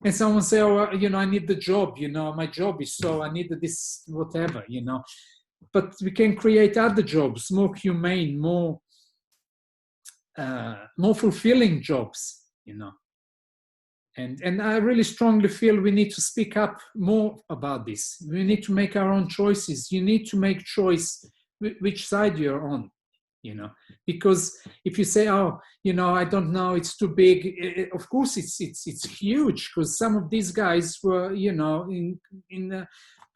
and someone say, oh, you know, I need the job, you know, my job is so, I need this, whatever, you know. But we can create other jobs, more humane, more fulfilling jobs, you know. And I really strongly feel we need to speak up more about this. We need to make our own choices. You need to make choice which side you're on, you know. Because if you say, oh, you know, I don't know, it's too big. Of course, it's huge, because some of these guys were, you know, in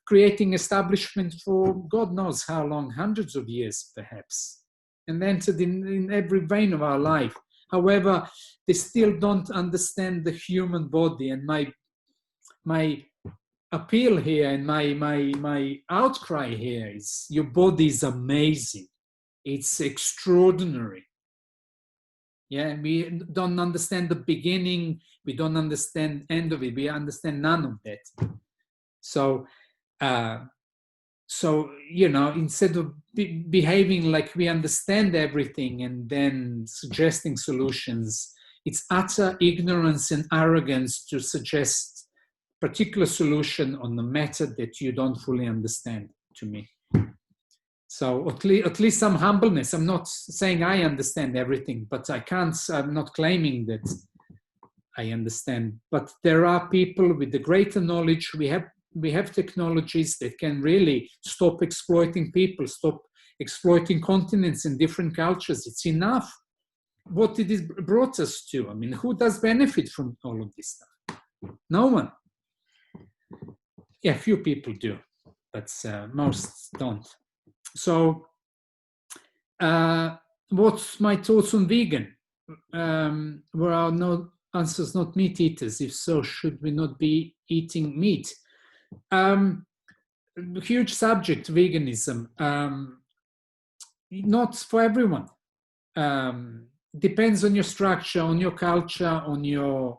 creating establishment for God knows how long, hundreds of years perhaps, and entered in every vein of our life. However, they still don't understand the human body. And my appeal here and my outcry here is, your body is amazing. It's extraordinary. Yeah, we don't understand the beginning. We don't understand end of it. We understand none of that. So, you know, instead of behaving like we understand everything and then suggesting solutions, it's utter ignorance and arrogance to suggest particular solution on the matter that you don't fully understand, to me. So at least some humbleness. I'm not saying I understand everything, but I'm not claiming that I understand. But there are people with the greater knowledge. We have technologies that can really stop exploiting people, stop exploiting continents and different cultures. It's enough what it is brought us to. I mean, who does benefit from all of this stuff? No one. Yeah, few people do, but most don't. So what's my thoughts on vegan? Were our no answers not meat eaters? If so, should we not be eating meat? Huge subject, veganism. Not for everyone. Depends on your structure, on your culture, on your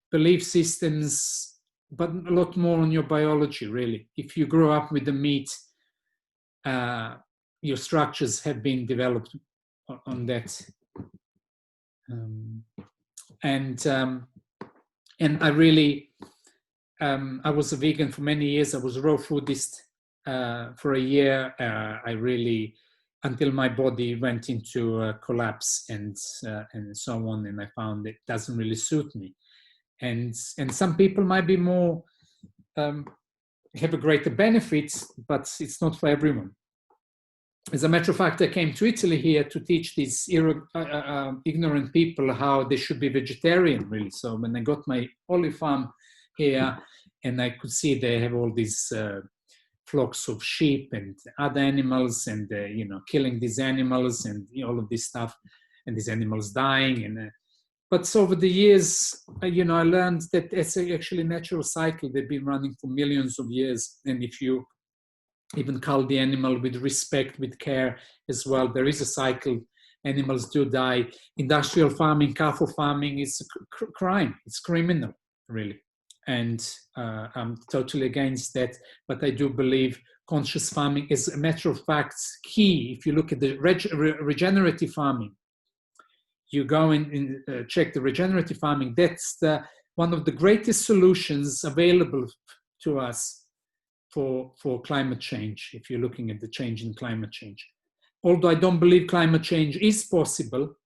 belief systems, but a lot more on your biology, really. If you grow up with the meat, your structures have been developed on that. And I really, I was a vegan for many years. I was a raw foodist for a year. I really, until my body went into collapse and so on, and I found it doesn't really suit me. And some people might be more, have a greater benefit, but it's not for everyone. As a matter of fact, I came to Italy here to teach these ignorant people how they should be vegetarian, really. So when I got my olive farm here, and I could see they have all these flocks of sheep and other animals, and you know, killing these animals and all of this stuff, and these animals dying. And but over the years, you know, I learned that it's actually a natural cycle. They've been running for millions of years, and if you even cull the animal with respect, with care as well, there is a cycle. Animals do die. Industrial farming, cattle farming is a crime. It's criminal, really. And I'm totally against that. But I do believe conscious farming is, a matter of fact, key. If you look at the regenerative farming, you go and check the regenerative farming, that's one of the greatest solutions available to us for climate change, if you're looking at the change in climate change. Although I don't believe climate change is possible,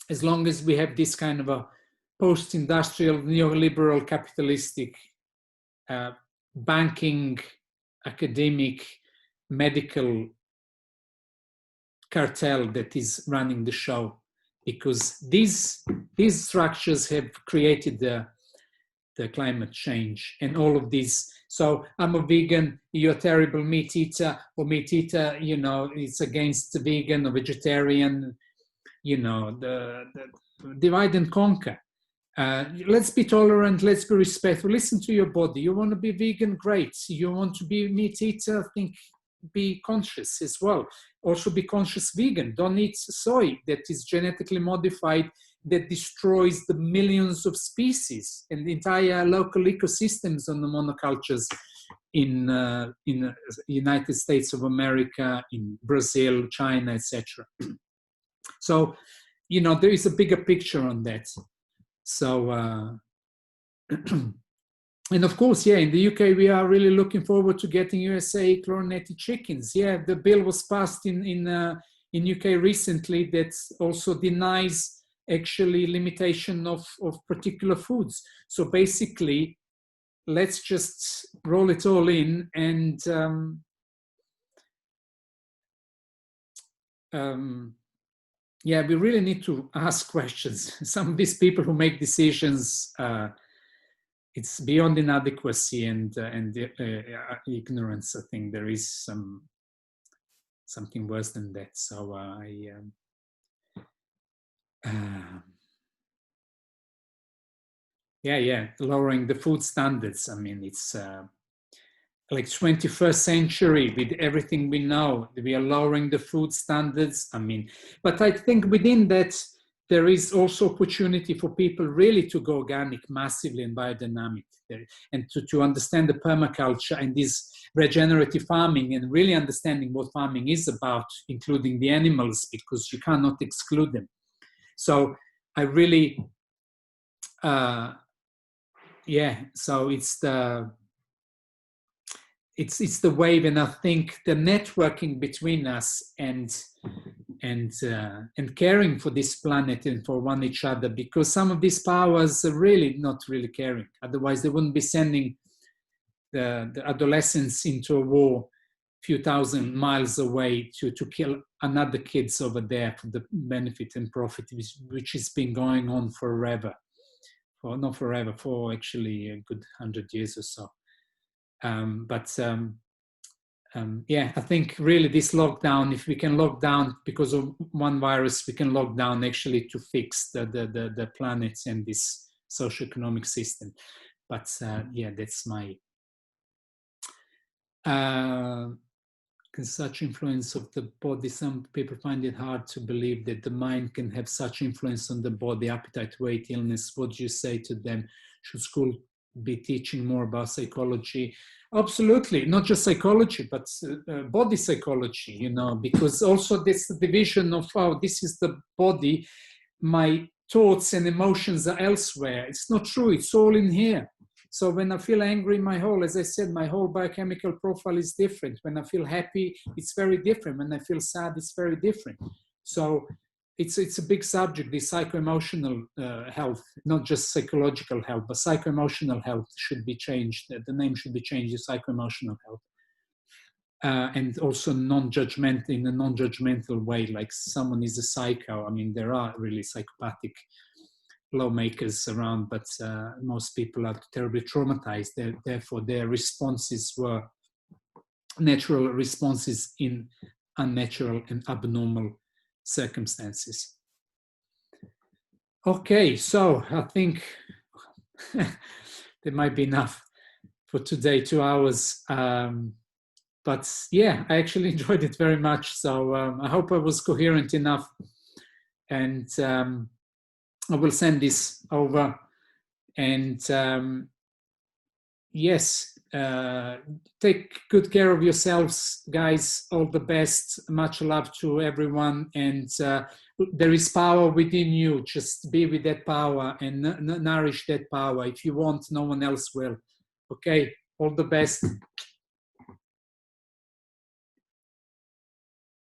as long as we have this kind of a post-industrial, neoliberal, capitalistic banking, academic, medical cartel that is running the show, because these structures have created the climate change and all of these. So I'm a vegan, you're a terrible meat eater, or meat eater, you know, it's against the vegan or vegetarian, you know, the divide and conquer. Let's be tolerant, let's be respectful, listen to your body. You want to be vegan, great. You want to be meat eater, be conscious as well. Also be conscious vegan. Don't eat soy that is genetically modified, that destroys the millions of species and the entire local ecosystems on the monocultures in United States of America, in Brazil, China, etc. So, you know, there is a bigger picture on that. So, and of course, yeah, in the UK, we are really looking forward to getting USA chlorinated chickens. Yeah, the bill was passed in UK recently that also denies actually limitation of particular foods. So basically, let's just roll it all in and yeah, we really need to ask questions. Some of these people who make decisions, it's beyond inadequacy and ignorance. I think there is something worse than that. So yeah, lowering the food standards. I mean, it's like 21st century with everything we know, we are lowering the food standards. I mean, but I think within that, there is also opportunity for people really to go organic massively and biodynamic there, and to understand the permaculture and this regenerative farming and really understanding what farming is about, including the animals, because you cannot exclude them. So I really, yeah, so it's the wave, and I think the networking between us and caring for this planet and for one each other, because some of these powers are really not really caring. Otherwise, they wouldn't be sending the adolescents into a war a few thousand miles away to kill another kids over there for the benefit and profit, which has been going on forever. Well, not forever, for actually a good 100 years or so. Yeah, I think really this lockdown, if we can lock down because of one virus, we can lock down actually to fix the planet and this socioeconomic system. But yeah, that's my such influence of the body. Some people find it hard to believe that the mind can have such influence on the body, appetite, weight, illness. What do you say to them? Should school be teaching more about psychology? Absolutely, not just psychology, but body psychology, you know, because also this division of, oh, this is the body, my thoughts and emotions are elsewhere. It's not true, it's all in here. So when I feel angry, as I said, my whole biochemical profile is different. When I feel happy, it's very different. When I feel sad, it's very different. So it's a big subject, the psycho-emotional health, not just psychological health, but psycho-emotional health should be changed. The name should be changed to psycho-emotional health. And also non-judgmental, in a non-judgmental way, like someone is a psycho. I mean, there are really psychopathic lawmakers around, but most people are terribly traumatized. Therefore, their responses were natural responses in unnatural and abnormal circumstances. Okay, so I think there might be enough for today, 2 hours. But yeah, I actually enjoyed it very much. So I hope I was coherent enough. And I will send this over. And yes, take good care of yourselves, guys. All the best. Much love to everyone. And there is power within you. Just be with that power and nourish that power. If you want, no one else will. Okay, all the best.